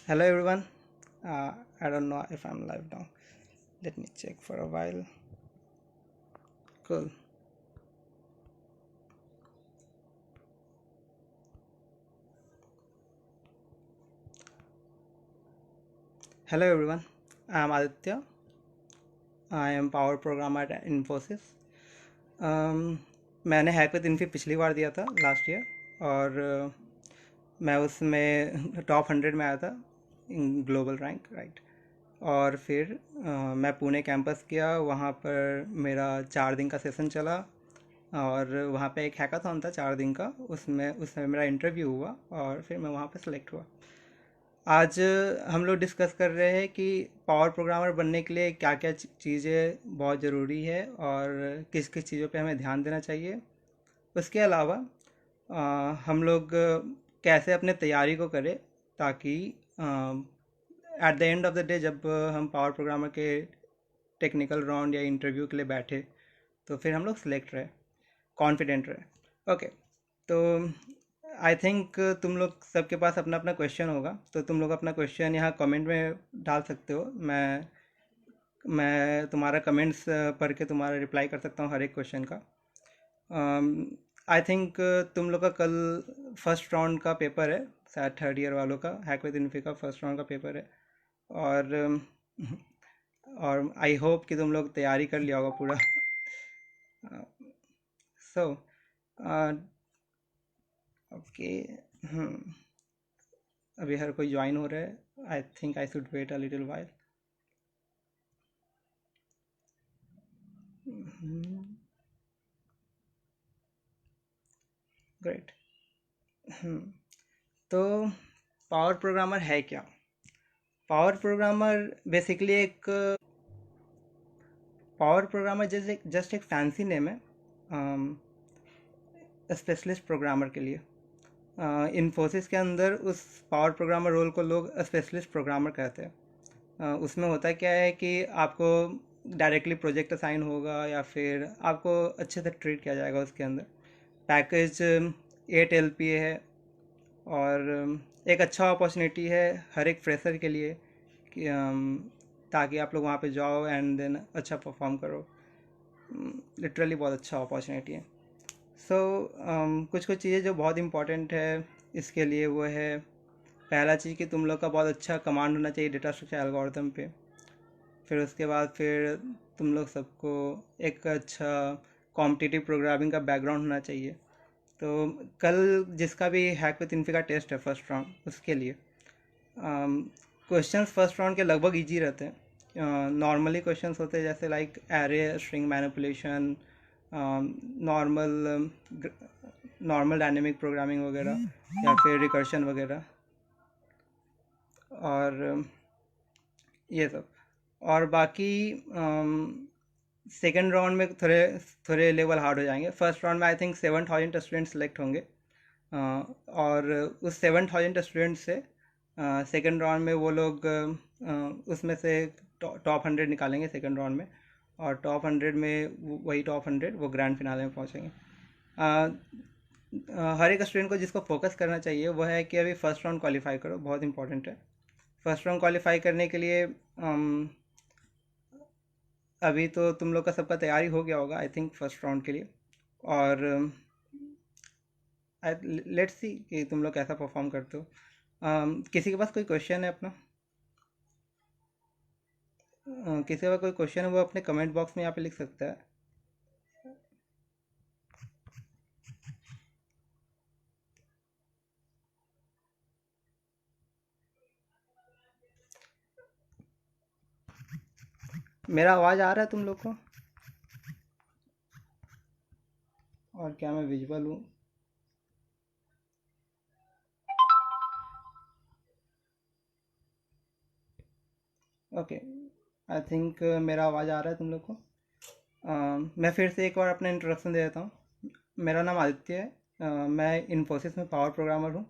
Hello everyone. I don't know if I'm live now. Let me check for a while. Cool. Hello everyone. I'm Aditya. I am power programmer at Infosys. मैंने hack with Infy पिछली बार दिया था last year और मैं उसमें top 100 में आया था इन ग्लोबल रैंक राइट। और फिर मैं पुणे कैंपस गया, वहाँ पर मेरा 4 दिन का सेशन चला और वहाँ पे एक हैकाथॉन था 4 दिन का। उसमें मेरा इंटरव्यू हुआ और फिर मैं वहाँ पे सेलेक्ट हुआ। आज हम लोग डिस्कस कर रहे हैं कि पावर प्रोग्रामर बनने के लिए क्या क्या चीज़ें बहुत ज़रूरी है और किस किस चीज़ों पे हमें ध्यान देना चाहिए। उसके अलावा हम लोग कैसे अपने तैयारी को करें ताकि at the end of the day जब हम पावर प्रोग्रामर के टेक्निकल राउंड या इंटरव्यू के लिए बैठे तो फिर हम लोग सिलेक्ट रहे, कॉन्फिडेंट रहे। ओके, तो आई थिंक तुम लोग सबके पास अपना अपना क्वेश्चन होगा, तो तुम लोग अपना क्वेश्चन यहाँ कमेंट में डाल सकते हो। मैं तुम्हारा कमेंट्स पढ़ के तुम्हारा रिप्लाई कर सकता हूँ हर एक क्वेश्चन का। आई थिंक तुम लोग का कल फर्स्ट राउंड का पेपर है, शायद थर्ड ईयर वालों का हैक विद इन्फी का फर्स्ट राउंड का पेपर है। और और आई होप कि तुम लोग तैयारी कर लिया होगा पूरा। सो ओके, अभी हर कोई ज्वाइन हो रहा है। I think I should wait a little while. Great. तो पावर प्रोग्रामर है क्या? पावर प्रोग्रामर बेसिकली एक पावर प्रोग्रामर जस्ट एक फैंसी नेम है स्पेशलिस्ट प्रोग्रामर के लिए। इन्फोसिस के अंदर उस पावर प्रोग्रामर रोल को लोग स्पेशलिस्ट प्रोग्रामर कहते हैं। उसमें होता क्या है कि आपको डायरेक्टली प्रोजेक्ट असाइन होगा या फिर आपको अच्छे से ट्रीट किया जाएगा उसके अंदर। पैकेज 8 LPA है और एक अच्छा अपॉर्चुनिटी है हर एक फ्रेशर के लिए कि ताकि आप लोग वहाँ पे जाओ एंड देन अच्छा परफॉर्म करो। लिटरली बहुत अच्छा अपॉर्चुनिटी है। सो कुछ कुछ चीज़ें जो बहुत इंपॉर्टेंट है इसके लिए वो है, पहला चीज़ कि तुम लोग का बहुत अच्छा कमांड होना चाहिए डेटा स्ट्रक्चर एल्गोरिथम पे। फिर उसके बाद फिर तुम लोग सबको एक अच्छा कॉम्पिटिटिव प्रोग्रामिंग का बैकग्राउंड होना चाहिए। तो कल जिसका भी हैक विद इन्फी का टेस्ट है फर्स्ट राउंड, उसके लिए क्वेश्चंस फर्स्ट राउंड के लगभग इजी रहते हैं। नॉर्मली क्वेश्चंस होते हैं जैसे like array string manipulation, normal normal dynamic programming वगैरह या फिर रिकर्शन वगैरह और ये सब। और बाकी सेकेंड राउंड में थोड़े थोड़े लेवल हार्ड हो जाएंगे। फर्स्ट राउंड में आई थिंक 7,000 स्टूडेंट सेलेक्ट होंगे और उस 7,000 स्टूडेंट से सेकेंड राउंड में वो लोग उसमें से टॉप 100 निकालेंगे सेकेंड राउंड में। और टॉप 100 में वही टॉप 100 वो ग्रैंड फिनाले में पहुंचेंगे। हर एक स्टूडेंट को जिसको फोकस करना चाहिए वो है कि अभी फर्स्ट राउंड क्वालिफाई करो, बहुत इंपॉर्टेंट है। फर्स्ट राउंड क्वालिफाई करने के लिए अभी तो तुम लोग का सबका तैयारी हो गया होगा आई थिंक फर्स्ट राउंड के लिए। और लेट्स सी कि तुम लोग कैसा परफॉर्म करते हो। किसी के पास कोई क्वेश्चन है अपना? किसी का कोई क्वेश्चन है वो अपने कमेंट बॉक्स में यहाँ पे लिख सकता है। मेरा आवाज़ आ रहा है तुम लोग को? और क्या मैं विजुअल हूँ? ओके, आई थिंक मेरा आवाज़ आ रहा है तुम लोग को। मैं फिर से एक बार अपना इंट्रोडक्शन दे देता हूँ। मेरा नाम आदित्य है। मैं इन्फोसिस में पावर प्रोग्रामर हूँ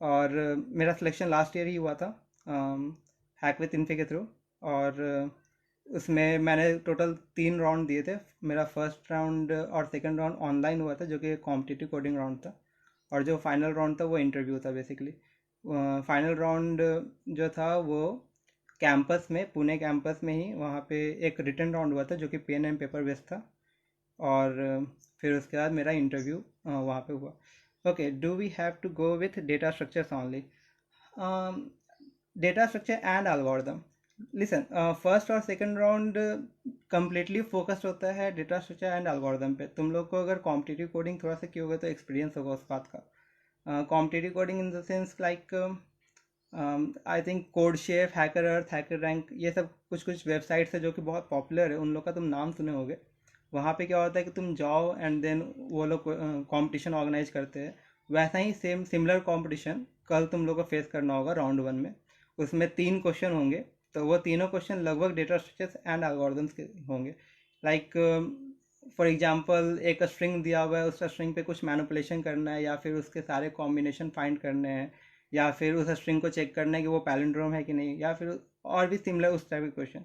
और मेरा सिलेक्शन लास्ट ईयर ही हुआ था हैक विद इन्फी के थ्रू। और उसमें मैंने टोटल 3 राउंड दिए थे। मेरा फर्स्ट राउंड और सेकंड राउंड ऑनलाइन हुआ था जो कि कॉम्पिटिटिव कोडिंग राउंड था। और जो फाइनल राउंड था वो इंटरव्यू था बेसिकली। फाइनल राउंड जो था वो कैंपस में, पुणे कैंपस में ही, वहाँ पे एक रिटन राउंड हुआ था जो कि पेन एंड पेपर बेस्ड था। और फिर उसके बाद मेरा इंटरव्यू वहाँ पे हुआ। Okay, do we have to go with data structures only? Data structure and algorithm. Listen, first और सेकंड राउंड कंप्लीटली फोकस्ड होता है डेटा स्ट्रक्चर एंड एल्गोरिदम पे। तुम लोग को अगर कॉम्पिटिटिव कोडिंग थोड़ा सा किया होगा तो एक्सपीरियंस होगा उस बात का। Competitive coding in the sense like I think code chef, hacker earth, hacker rank, ये सब कुछ कुछ वेबसाइट्स है जो कि बहुत पॉपुलर है, उन लोग का तुम नाम सुने होगे। वहाँ पे क्या होता है कि तुम जाओ एंड देन वो लोग कंपटीशन ऑर्गेनाइज करते हैं। वैसा ही सेम सिमिलर कंपटीशन कल तुम लोग को फेस करना होगा राउंड वन में। उसमें 3 क्वेश्चन होंगे, तो वो तीनों क्वेश्चन लगभग डेटा स्ट्रक्चर्स एंड एल्गोरिदम्स के होंगे। लाइक फॉर एग्जांपल एक स्ट्रिंग दिया हुआ है, उस स्ट्रिंग पे कुछ मैनिपुलेशन करना है, या फिर उसके सारे कॉम्बिनेशन फाइंड करने हैं, या फिर उस स्ट्रिंग को चेक करना है कि वो पैलिंड्रोम है कि नहीं, या फिर और भी सिमिलर उस टाइप के क्वेश्चन।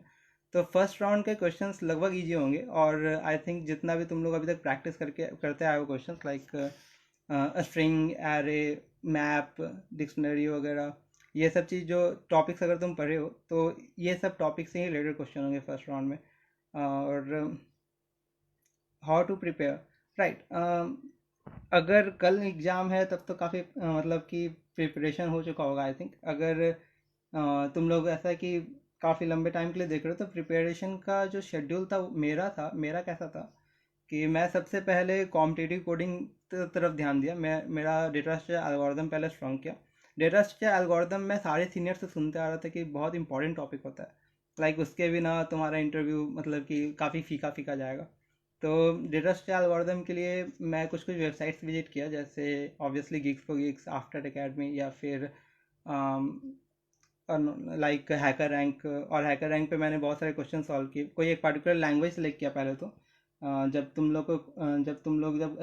तो फर्स्ट राउंड के क्वेश्चंस लगभग इजी होंगे। और आई थिंक जितना भी तुम लोग अभी तक प्रैक्टिस करके करते आए हो questions like string, array, map, dictionary वगैरह, ये सब चीज़ जो टॉपिक्स अगर तुम पढ़े हो तो ये सब टॉपिक से ही रिलेटेड क्वेश्चन होंगे फर्स्ट राउंड में। और हाउ टू प्रिपेयर, राइट। अगर कल एग्ज़ाम है तब तो काफ़ी मतलब कि प्रिपरेशन हो चुका होगा आई थिंक। अगर तुम लोग ऐसा कि काफ़ी लंबे टाइम के लिए देख रहे हो तो प्रिपरेशन का जो शेड्यूल था मेरा कैसा था कि मैं सबसे पहले कॉम्पिटिटिव कोडिंग तरफ ध्यान दिया। मेरा डेटा स्ट्रक्चर एल्गोरिदम पहले स्ट्रॉन्ग किया। डेटा स्ट्रक्चर एल्गोरिदम मैं सारे सीनियर से सुनते आ रहा था कि बहुत इंपॉर्टेंट टॉपिक होता है, लाइक उसके बिना तुम्हारा इंटरव्यू मतलब कि काफ़ी फीका फीका जाएगा। तो डेटा स्ट्रक्चर एल्गोरिदम के लिए मैं कुछ कुछ वेबसाइट्स विजिट किया, जैसे obviously gigs for gigs, after academy, या फिर लाइक हैकर रैंक। और हैकर रैंक पे मैंने बहुत सारे क्वेश्चन सॉल्व किए। कोई एक पर्टिकुलर लैंग्वेज सेलेक्ट किया पहले तो। जब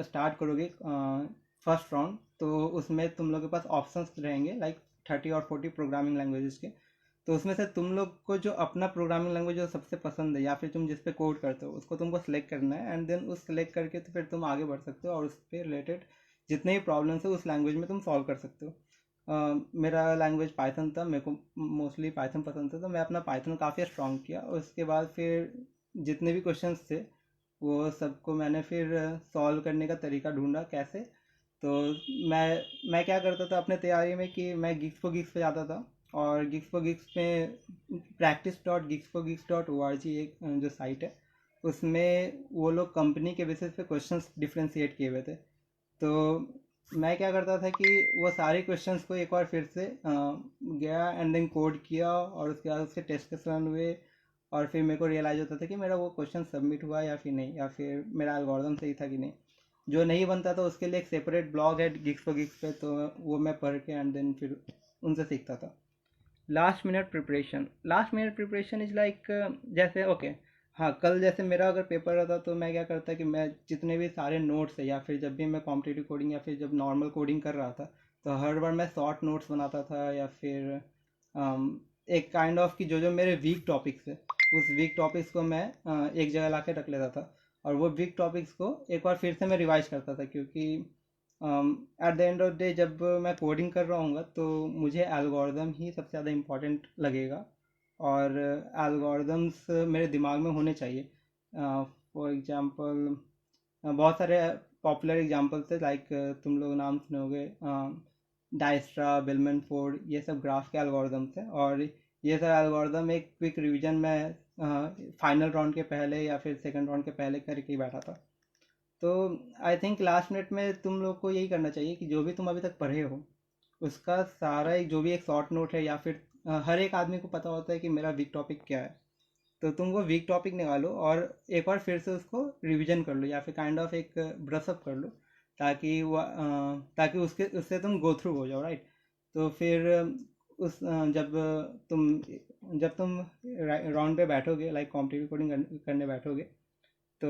स्टार्ट करोगे फर्स्ट राउंड, तो उसमें तुम लोग के पास ऑप्शंस रहेंगे लाइक 30 और 40 प्रोग्रामिंग लैंग्वेजेस के। तो उसमें से तुम लोग को जो अपना प्रोग्रामिंग लैंग्वेज जो सबसे पसंद है, या फिर तुम जिस पे कोड करते हो, उसको तुमको सेलेक्ट करना है। एंड देन उस सेलेक्ट करके तो फिर तुम आगे बढ़ सकते हो और उस पर रिलेटेड जितने भी प्रॉब्लम्स है उस लैंग्वेज में तुम सॉल्व कर सकते हो। मेरा लैंग्वेज पाइथन था, मेरे को मोस्टली पाइथन पसंद था, तो मैं अपना पाइथन काफ़ी स्ट्रॉन्ग किया। और उसके बाद फिर जितने भी क्वेश्चंस थे वो सबको मैंने फिर सॉल्व करने का तरीका ढूंढा कैसे। तो मैं क्या करता था अपने तैयारी में कि मैं गिग्स फॉर गिग्स पे जाता था। और गिग्स फॉर गिग्स में practice.gigsforgigs.org एक जो साइट है, उसमें वो लोग कंपनी के बेसिस पे क्वेश्चंस डिफ्रेंशिएट किए हुए थे। तो मैं क्या करता था कि वो सारे क्वेश्चंस को एक बार फिर से गया एंड देन कोड किया, और उसके बाद उसके टेस्ट रन हुए। और फिर मेरे को रियलाइज़ होता था कि मेरा वो क्वेश्चन सबमिट हुआ या फिर नहीं, या फिर मेरा एल्गोरिदम सही था कि नहीं। जो नहीं बनता था उसके लिए एक सेपरेट ब्लॉग है गिग्स फॉर गिग्स पे, तो वो मैं पढ़ के एंड देन फिर उनसे सीखता था। Last minute preparation is like, जैसे ओके, हाँ, कल जैसे मेरा अगर पेपर रहता तो मैं क्या करता कि मैं जितने भी सारे नोट्स है, या फिर जब भी मैं कॉम्पिटिटिव कोडिंग या फिर जब नॉर्मल कोडिंग कर रहा था, तो हर बार मैं शॉर्ट नोट्स बनाता था, या फिर एक काइंड ऑफ कि जो जो मेरे वीक टॉपिक्स है उस वीक टॉपिक्स को मैं एक जगह ला के रख लेता था। और वो वीक टॉपिक्स को एक बार फिर से मैं रिवाइज करता था, क्योंकि at the end of day जब मैं कोडिंग कर रहा हूँ तो मुझे एल्गोरिदम ही सबसे ज़्यादा इम्पोर्टेंट लगेगा। और एल्गोरिदम्स मेरे दिमाग में होने चाहिए। फॉर एग्जांपल बहुत सारे पॉपुलर एग्जांपल्स है, लाइक तुम लोग नाम सुनोगे डाइस्ट्रा, बेलमन फोर्ड, ये सब ग्राफ के एल्गोरिदम्स हैं। और ये सब एल्गोरिदम एक क्विक रिवीजन में फाइनल राउंड के पहले या फिर सेकंड राउंड के पहले करके ही बैठा था। तो आई थिंक लास्ट मिनट में तुम लोग को यही करना चाहिए कि जो भी तुम अभी तक पढ़े हो उसका सारा एक जो भी एक शॉर्ट नोट है, या फिर हर एक आदमी को पता होता है कि मेरा वीक टॉपिक क्या है। तो तुम वो वीक टॉपिक निकालो और एक बार फिर से उसको रिवीजन कर लो, या फिर काइंड ऑफ एक ब्रश अप कर लो, ताकि वो ताकि उसके उससे तुम गो थ्रू हो जाओ, राइट। तो फिर उस जब तुम राउंड पे बैठोगे, लाइक कॉम्पिटिटिव कोडिंग करने बैठोगे, तो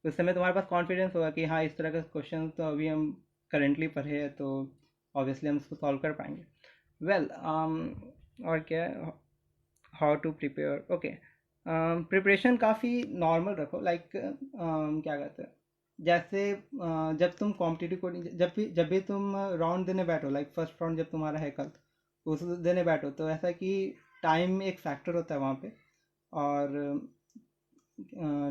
उस समय तुम्हारे पास कॉन्फिडेंस होगा कि हाँ, इस तरह का क्वेश्चन तो अभी हम करेंटली पढ़े हैं, तो ऑब्वियसली हम उसको सॉल्व कर पाएंगे। वेल, और क्या, how to prepare, okay. Preparation काफ़ी नॉर्मल रखो, लाइक क्या कहते हैं, जैसे जब तुम कॉम्पिटिटिव कोडिंग जब भी तुम राउंड देने बैठो, लाइक फर्स्ट राउंड जब तुम्हारा है कल, उस देने बैठो, तो ऐसा कि टाइम एक फैक्टर होता है वहाँ पे। और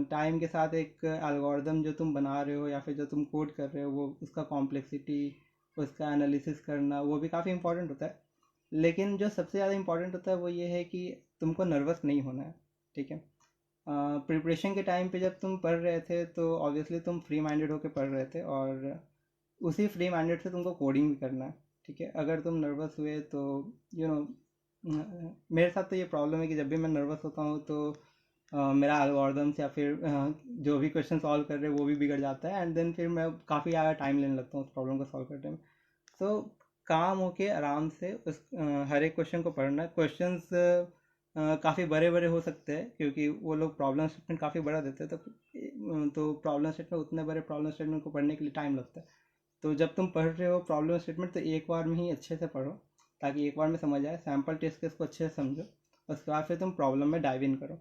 टाइम के साथ एक एल्गोरिदम जो तुम बना रहे हो या फिर जो तुम कोड कर रहे हो, वो उसका कॉम्प्लेक्सिटी, उसका एनालिसिस करना, वो भी काफ़ी इंपॉर्टेंट होता है। लेकिन जो सबसे ज़्यादा इंपॉर्टेंट होता है वो ये है कि तुमको नर्वस नहीं होना है। ठीक है। प्रिपरेशन के टाइम पे जब तुम पढ़ रहे थे तो ऑब्वियसली तुम फ्री माइंडेड होकर पढ़ रहे थे, और उसी फ्री माइंडेड से तुमको कोडिंग भी करना है। ठीक है। अगर तुम नर्वस हुए तो यू नो मेरे साथ तो ये प्रॉब्लम है कि जब भी मैं नर्वस होता हूँ तो मेरा एल्गोरिदम्स या फिर जो भी क्वेश्चन सॉल्व कर रहे हैं वो भी बिगड़ जाता है, एंड देन फिर मैं काफ़ी ज़्यादा टाइम लेने लगता हूँ उस प्रॉब्लम को सॉल्व करने में। सो काम होके आराम से उस हर एक क्वेश्चन को पढ़ना है। क्वेश्चंस काफ़ी बड़े बड़े हो सकते हैं क्योंकि वो लोग प्रॉब्लम स्टेटमेंट काफ़ी बड़ा देते हैं, तो प्रॉब्लम स्टेटमेंट, उतने बड़े प्रॉब्लम स्टेटमेंट को पढ़ने के लिए टाइम लगता है। तो जब तुम पढ़ रहे हो प्रॉब्लम स्टेटमेंट तो एक बार में ही अच्छे से पढ़ो, ताकि एक बार में समझ आए, सैम्पल टेस्ट केस को अच्छे से समझो, उसके बाद फिर तुम प्रॉब्लम में डाइव इन करो।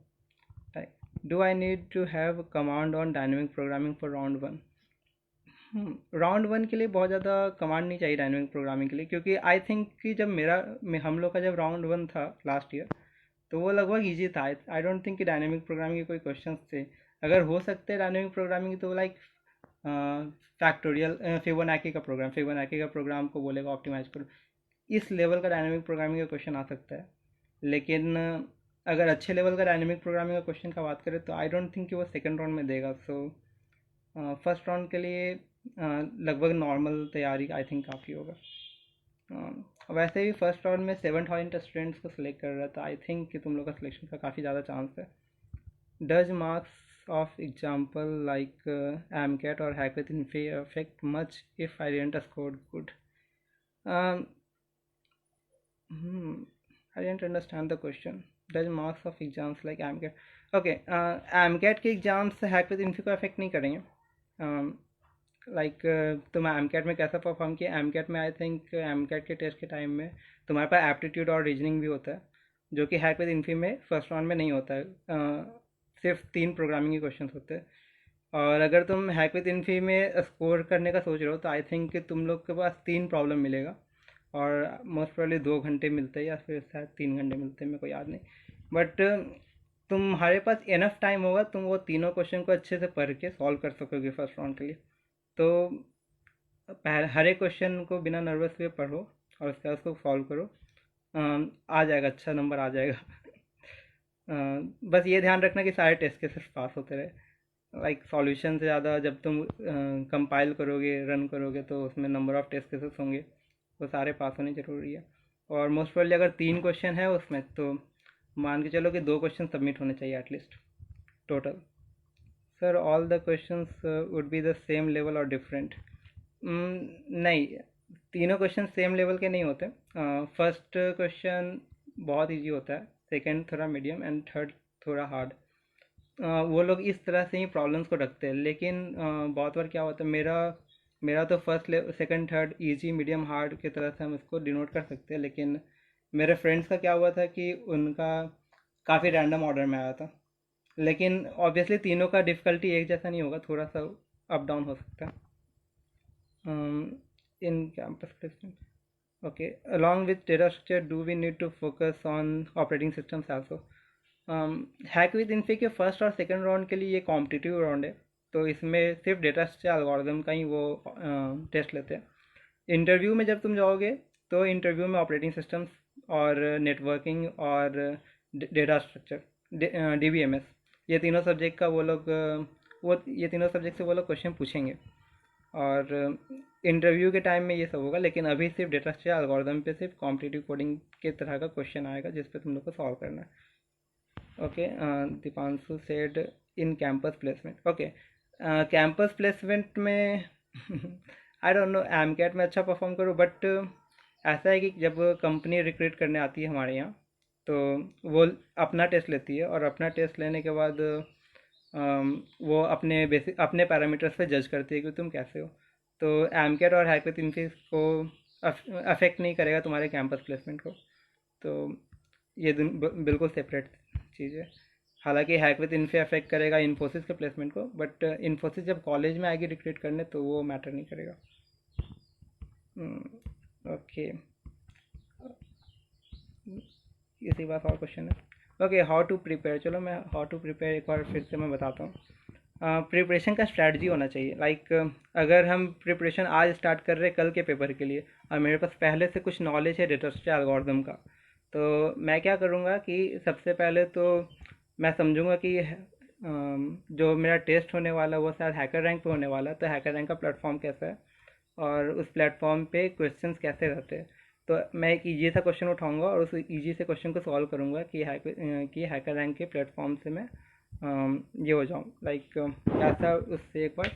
Right. Do I need to have command on dynamic programming for round one? Round one के लिए बहुत ज़्यादा कमांड नहीं चाहिए डायनेमिक प्रोग्रामिंग के लिए, क्योंकि आई थिंक कि जब हम लोग का जब राउंड वन था लास्ट ईयर, तो वो लगभग इजी था। आई डोंट थिंक कि डायनेमिक प्रोग्रामिंग के कोई क्वेश्चंस थे। अगर हो सकते हैं डायनेमिक प्रोग्रामिंग तो लाइक फैक्टोरियल, फिबोनाची का प्रोग्राम को बोलेगा ऑप्टिमाइज करो, इस लेवल का डायनेमिक प्रोग्रामिंग का क्वेश्चन आ सकता है। लेकिन अगर अच्छे लेवल का डायनेमिक प्रोग्रामिंग का क्वेश्चन का बात करें तो आई डोंट थिंक कि वो सेकंड राउंड में देगा। सो फर्स्ट राउंड के लिए लगभग नॉर्मल तैयारी आई थिंक काफ़ी होगा। वैसे भी फर्स्ट राउंड में 7,000 स्टूडेंट्स को सिलेक्ट कर रहा है, तो आई थिंक कि तुम लोग का सिलेक्शन का काफ़ी ज़्यादा चांस है। Does marks of example like AMCAT और hack with affect much if I didn't score good? I didn't understand the question. Does marks of exams like AMCAT? Okay, AMCAT के एग्जाम्स हैक विद इन्फी को affect नहीं करेंगे। Like तुम AMCAT में कैसा perform किया, AMCAT में आई थिंक एमकेट के टेस्ट के टाइम में तुम्हारे पास एप्टीट्यूड और रीजनिंग भी होता है, जो कि हैक विद इन्फी में फर्स्ट राउंड में नहीं होता है। सिर्फ 3 प्रोग्रामिंग के क्वेश्चन होते हैं। और अगर तुम हैक विद इन्फी में स्कोर करने का सोच रहे हो तो आई थिंक कि तुम लोग के पास 3 प्रॉब्लम मिलेगा, और मोस्ट प्रॉब्ली 2 घंटे मिलते हैं या फिर शायद 3 घंटे मिलते हैं, मेरे को याद नहीं। बट तुम्हारे पास इनफ टाइम होगा, तुम वो तीनों क्वेश्चन को अच्छे से पढ़ के सॉल्व कर सकोगे फर्स्ट राउंड के लिए। तो हर एक क्वेश्चन को बिना नर्वस हुए पढ़ो और उसके बाद उसको सॉल्व करो। आ जाएगा, अच्छा नंबर आ जाएगा। बस ये ध्यान रखना कि सारे टेस्ट केसेस पास होते रहे। लाइक सॉल्यूशन से ज़्यादा जब तुम कंपाइल करोगे, रन करोगे, तो उसमें नंबर ऑफ़ टेस्ट केसेस होंगे, वो सारे पास होने ज़रूरी है। और मोस्ट प्रोबेबली अगर 3 क्वेश्चन है उसमें, तो मान के चलो कि 2 क्वेश्चन सबमिट होने चाहिए at least total. Sir all the questions would be the same level और डिफरेंट? नहीं, तीनों क्वेश्चन सेम लेवल के नहीं होते। फर्स्ट क्वेश्चन बहुत इजी होता है, सेकंड थोड़ा मीडियम, एंड थर्ड थोड़ा हार्ड। वो लोग इस तरह से ही प्रॉब्लम्स को रखते हैं। लेकिन बहुत बार क्या होता है, मेरा तो first second third easy medium hard की तरह से हम इसको डिनोट कर सकते हैं। लेकिन मेरे फ्रेंड्स का क्या हुआ था कि उनका काफ़ी रैंडम ऑर्डर में आया था। लेकिन ऑब्वियसली तीनों का डिफ़िकल्टी एक जैसा नहीं होगा, थोड़ा सा अप डाउन हो सकता है। In campus placement, okay, along with data structure do we need to focus on operating systems also? Hack with Infy के फर्स्ट और सेकंड राउंड के लिए ये कॉम्पिटिटिव राउंड है, तो इसमें सिर्फ डेटा स्ट्रक्चर एल्गोरिदम का ही वो टेस्ट लेते हैं। इंटरव्यू में जब तुम जाओगे तो इंटरव्यू में ऑपरेटिंग सिस्टम्स और नेटवर्किंग और डेटा स्ट्रक्चर, DBMS, ये तीनों सब्जेक्ट का वो लोग ये तीनों सब्जेक्ट से वो लोग क्वेश्चन पूछेंगे। और इंटरव्यू के टाइम में ये सब होगा, लेकिन अभी सिर्फ डेटा स्ट्रक्चर एल्गोरिदम पे सिर्फ कॉम्पिटिटिव कोडिंग के तरह का क्वेश्चन आएगा जिस पे तुम लोग को सॉल्व करना है। Okay, Deepanshu said in campus placement. Okay, campus placement में आई डोंट नो, एमकेट में अच्छा परफॉर्म करो, बट ऐसा है कि जब कंपनी रिक्रूट करने आती है हमारे यहाँ, तो वो अपना टेस्ट लेती है, और अपना टेस्ट लेने के बाद वो अपने पैरामीटर्स पे जज करती है कि तुम कैसे हो। तो एमकेट और हैकविथ इनफी को अफेक्ट नहीं करेगा तुम्हारे कैंपस प्लेसमेंट को। तो ये बिल्कुल सेपरेट चीज़ है। हालांकि हैक विद इन्फे अफेक्ट करेगा इन्फोसिस के प्लेसमेंट को, बट इन्फोसिस जब कॉलेज में आएगी रिक्रूट करने तो वो मैटर नहीं करेगा। ओके, इसी बात और क्वेश्चन है। ओके, हाउ टू प्रिपेयर, चलो मैं हाउ टू प्रिपेयर एक बार फिर से मैं बताता हूँ। प्रिपरेशन का स्ट्रैटी होना चाहिए। लाइक अगर हम प्रिपरेशन आज स्टार्ट कर रहे हैं कल के पेपर के लिए, और मेरे पास पहले से कुछ नॉलेज है डेटा स्ट्रक्चर एल्गोरिथम का, तो मैं क्या करूँगा कि सबसे पहले तो मैं समझूंगा कि जो मेरा टेस्ट होने वाला है वो शायद हैकर रैंक पे होने वाला है, तो हैकर रैंक का प्लेटफॉर्म कैसा है और उस प्लेटफॉर्म पे क्वेश्चंस कैसे रहते हैं। तो मैं एक ईजी सा क्वेश्चन उठाऊंगा और उस ईजी से क्वेश्चन को सॉल्व करूंगा कि हैकर रैंक के प्लेटफॉर्म से मैं ये हो जाऊँ, लाइक ऐसा उससे एक बार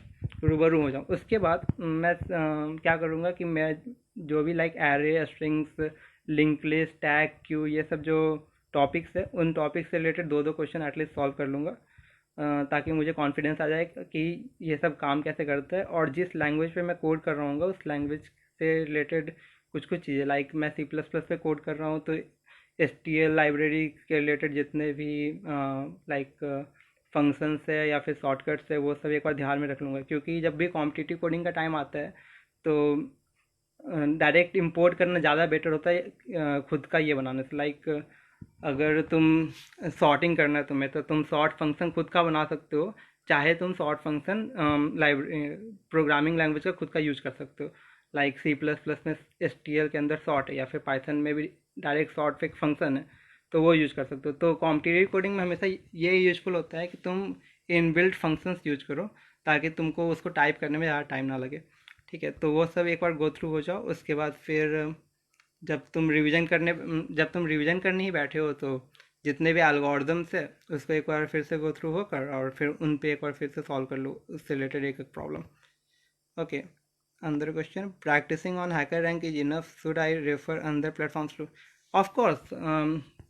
रूबरू हो जाऊँ। उसके बाद मैं क्या करूँगा कि मैं जो भी like array, strings, link list, tag, Q, ये सब जो टॉपिक्स है उन टॉपिक्स से रिलेटेड दो दो क्वेश्चन एटलीस्ट सॉल्व कर लूँगा, ताकि मुझे कॉन्फिडेंस आ जाए कि ये सब काम कैसे करता है। और जिस लैंग्वेज पे मैं कोड कर रहा हूँ उस लैंग्वेज से रिलेटेड कुछ कुछ चीज़ें, लाइक मैं C++ पे कोड कर रहा हूँ तो STL लाइब्रेरी के रिलेटेड जितने भी लाइक फंक्शंस है या फिर शॉर्टकट्स है वो सब एक बार ध्यान में रख लूँगा, क्योंकि जब भी कॉम्पिटिटिव कोडिंग का टाइम आता है तो डायरेक्ट इंपोर्ट करना ज़्यादा बेटर होता है खुद का ये बनाने से। लाइक अगर तुम सॉर्टिंग करना है तुम्हें तो तुम सॉर्ट फंक्शन खुद का बना सकते हो, चाहे तुम सॉर्ट फंक्शन प्रोग्रामिंग लैंग्वेज का खुद का यूज कर सकते हो। लाइक C++ में STL के अंदर सॉर्ट है, या फिर पाइथन में भी डायरेक्ट सॉर्ट एक फंक्शन है, तो वो यूज कर सकते हो। तो कॉम्पिटिटिव कोडिंग में हमेशा ये यूजफुल होता है कि तुम इनबिल्ट फंक्शंस यूज करो, ताकि तुमको उसको टाइप करने में ज़्यादा टाइम ना लगे। ठीक है, तो वो सब एक बार गो थ्रू हो जाओ। उसके बाद फिर जब तुम रिवीजन करने ही बैठे हो तो जितने भी एल्गोरिदम्स है उसको एक बार फिर से गो थ्रू होकर और फिर उन पे एक बार फिर से सॉल्व कर लो उससे रिलेटेड एक एक problem. Okay, other question, practising on HackerRank is enough, should I refer other platforms too? Of course,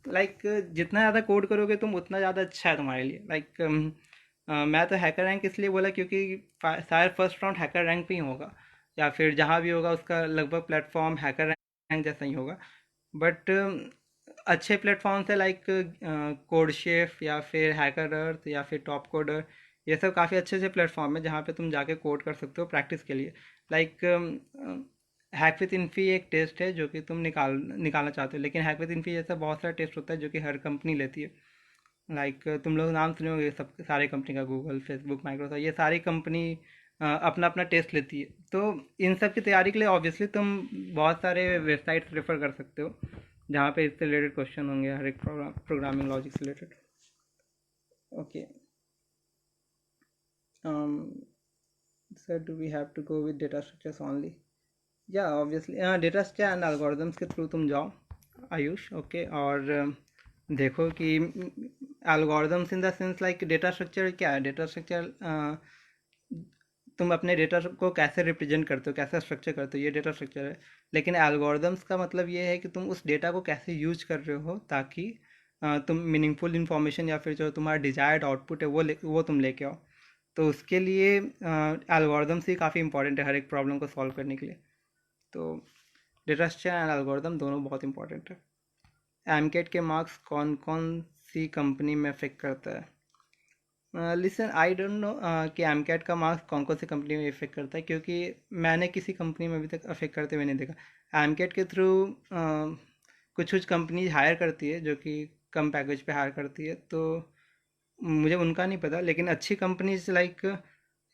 like जितना ज़्यादा कोड करोगे तुम उतना ज़्यादा अच्छा है तुम्हारे लिए। लाइक मैं तो हैकर रैंक इसलिए बोला क्योंकि शायद फर्स्ट राउंड हैकर रैंक पे ही होगा, या फिर जहाँ भी होगा उसका लगभग प्लेटफॉर्म हैकर रैंक जैसा ही होगा। बट अच्छे प्लेटफॉर्म्स है लाइक कोडशेफ या फिर हैकर अर्थ या फिर टॉप कोडर, ये सब काफ़ी अच्छे अच्छे प्लेटफॉर्म है जहाँ पे तुम जाके कोड कर सकते हो प्रैक्टिस के लिए। लाइक हैक विद इन्फी एक टेस्ट है जो कि तुम निकालना चाहते हो, लेकिन हैक विद इन्फी जैसा बहुत सारा टेस्ट होता है जो कि हर कंपनी लेती है। लाइक तुम लोग नाम सुने होंगे सब सारे कंपनी का, गूगल, फेसबुक, माइक्रोसॉफ्ट, ये सारी कंपनी अपना अपना टेस्ट लेती है। तो इन सब की तैयारी के लिए ऑब्वियसली तुम बहुत सारे वेबसाइट्स रेफर कर सकते हो जहाँ पे इससे रिलेटेड क्वेश्चन होंगे, हर एक प्रोग्रामिंग लॉजिक से related. Okay, sir do we have to go with data structures only? या obviously data structure and algorithms के थ्रू तुम जाओ आयुष। ओके, और देखो कि algorithms in the sense like data structure क्या है। डेटा स्ट्रक्चर तुम अपने डेटा को कैसे रिप्रेजेंट करते हो, कैसे स्ट्रक्चर करते हो, ये डेटा स्ट्रक्चर है। लेकिन एल्गोरिदम्स का मतलब ये है कि तुम उस डेटा को कैसे यूज कर रहे हो ताकि तुम मीनिंगफुल इन्फॉर्मेशन या फिर जो तुम्हारा डिजायर्ड आउटपुट है वो तुम लेके आओ। तो उसके लिए एल्गोरिदम्स ही काफ़ी इंपॉर्टेंट है हर एक प्रॉब्लम को सॉल्व करने के लिए। तो डेटा स्ट्रक्चर एंड एल्गोरिदम दोनों बहुत इंपॉर्टेंट है। एमकेट के मार्क्स कौन कौन सी कंपनी में अफेक्ट करता है? लिसन, आई डोंट नो कि एमकेट का मार्क्स कौन कौन सी कंपनी में इफेक्ट करता है, क्योंकि मैंने किसी कंपनी में अभी तक अफेक्ट करते हुए नहीं देखा। एमकेट के थ्रू कुछ कुछ कंपनी हायर करती है जो कि कम पैकेज पे हायर करती है, तो मुझे उनका नहीं पता। लेकिन अच्छी कंपनीज लाइक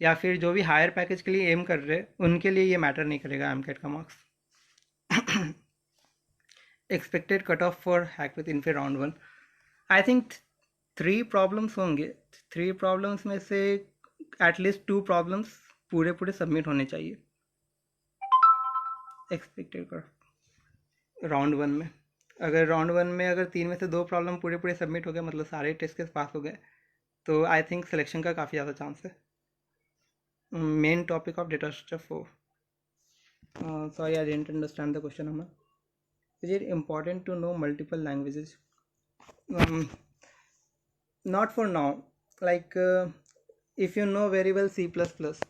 या फिर जो भी हायर पैकेज के लिए एम कर रहे हैं उनके लिए ये मैटर नहीं करेगा एमकेट का marks. Expected cut off for hack with Infy round 1, I think 3 problems होंगे। 3 प्रॉब्लम्स में से एटलीस्ट 2 प्रॉब्लम्स पूरे पूरे सबमिट होने चाहिए एक्सपेक्टेड कर राउंड 1 में। अगर राउंड 1 में अगर 3 में से 2 प्रॉब्लम पूरे पूरे सबमिट हो गए, मतलब सारे टेस्ट के पास हो गए, तो आई थिंक सिलेक्शन का काफ़ी ज़्यादा चांस है। Main topic of data structure 4, sorry I didn't understand the question. हमें is it important to know multiple languages? not for now, like if you know very well C++,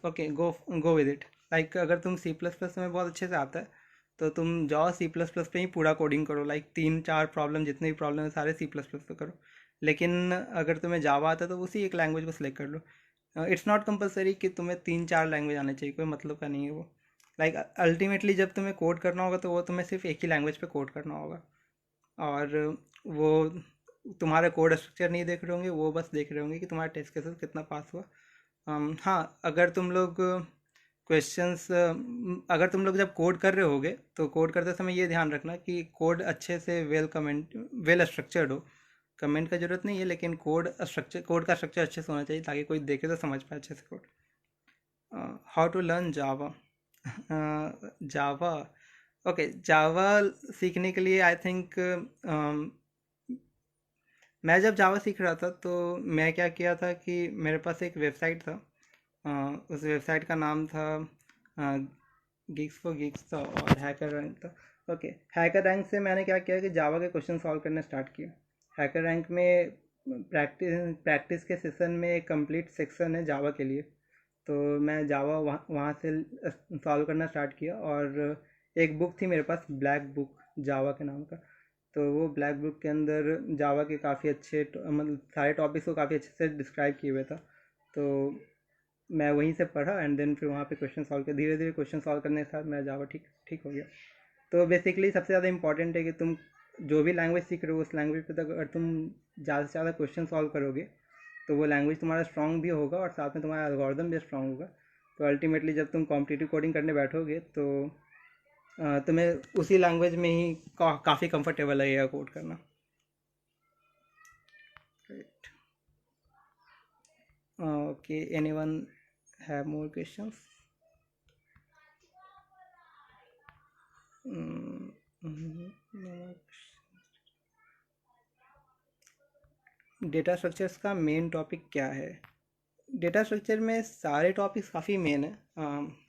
okay, go with it. like अगर तुम C++ में बहुत अच्छे से आता है तो तुम जाओ C++ पे ही पूरा कोडिंग करो, लाइक 3-4 प्रॉब्लम जितने भी प्रॉब्लम है सारे C++ पे करो। लेकिन अगर तुम्हें जावा आता है तो उसी एक लैंग्वेज को सिलेक्ट कर लो। इट्स नॉट कंपलसरी कि तुम्हें 3-4 लैंग्वेज आने चाहिए, कोई मतलब का नहीं है वो। लाइक अल्टीमेटली जब तुम्हें कोड करना होगा तो वो तुम्हें सिर्फ एक ही लैंग्वेज पे कोड करना होगा। और वो तुम्हारा कोड स्ट्रक्चर नहीं देख रहे होंगे, वो बस देख रहे होंगे कि तुम्हारा टेस्ट केसेस कितना पास हुआ। हाँ, अगर तुम लोग क्वेश्चंस अगर तुम लोग जब कोड कर रहे होगे तो कोड करते समय ये ध्यान रखना कि कोड अच्छे से वेल स्ट्रक्चर्ड हो। कमेंट का ज़रूरत नहीं है, लेकिन कोड का स्ट्रक्चर अच्छे से होना चाहिए ताकि कोई देखे तो समझ पाए अच्छे से code. How to learn Java. Java, okay, Java सीखने के लिए आई थिंक मैं जब जावा सीख रहा था तो मैं क्या किया था कि मेरे पास एक वेबसाइट था। उस वेबसाइट का नाम था गिग्स फॉर गिग्स था, और हैकर रैंक था। ओके, हैकर रैंक से मैंने क्या किया कि जावा के क्वेश्चन सॉल्व करने स्टार्ट किया। हैकर रैंक में प्रैक्टिस के सेशन में एक कंप्लीट सेक्शन है जावा के लिए। तो मैं जावा वहाँ से सॉल्व करना स्टार्ट किया। और एक बुक थी मेरे पास, ब्लैक बुक जावा के नाम का। तो वो ब्लैक बुक के अंदर जावा के काफ़ी अच्छे मतलब सारे टॉपिक्स को काफ़ी अच्छे से डिस्क्राइब किए हुए था। तो मैं वहीं से पढ़ा एंड देन फिर वहाँ पे क्वेश्चन सॉल्व कर, धीरे धीरे क्वेश्चन सॉल्व करने के साथ मेरा जावा ठीक ठीक हो गया। तो बेसिकली सबसे ज़्यादा इंपॉर्टेंट है कि तुम जो भी लैंग्वेज सीख रहे हो उस लैंग्वेज पे तक अगर तुम ज़्यादा से ज़्यादा क्वेश्चन सॉल्व करोगे तो वो लैंग्वेज तुम्हारा स्ट्रांग भी होगा और साथ में तुम्हारा एल्गोरिदम भी स्ट्रांग होगा। तो अल्टीमेटली जब तुम कॉम्पिटिटिव कोडिंग करने बैठोगे तो तुम्हें उसी लैंग्वेज में ही काफ़ी कंफर्टेबल लगेगा कोड करना। Right, okay, anyone have more questions? Data structures का मेन टॉपिक क्या है? डेटा स्ट्रक्चर में सारे टॉपिक्स काफ़ी मेन है।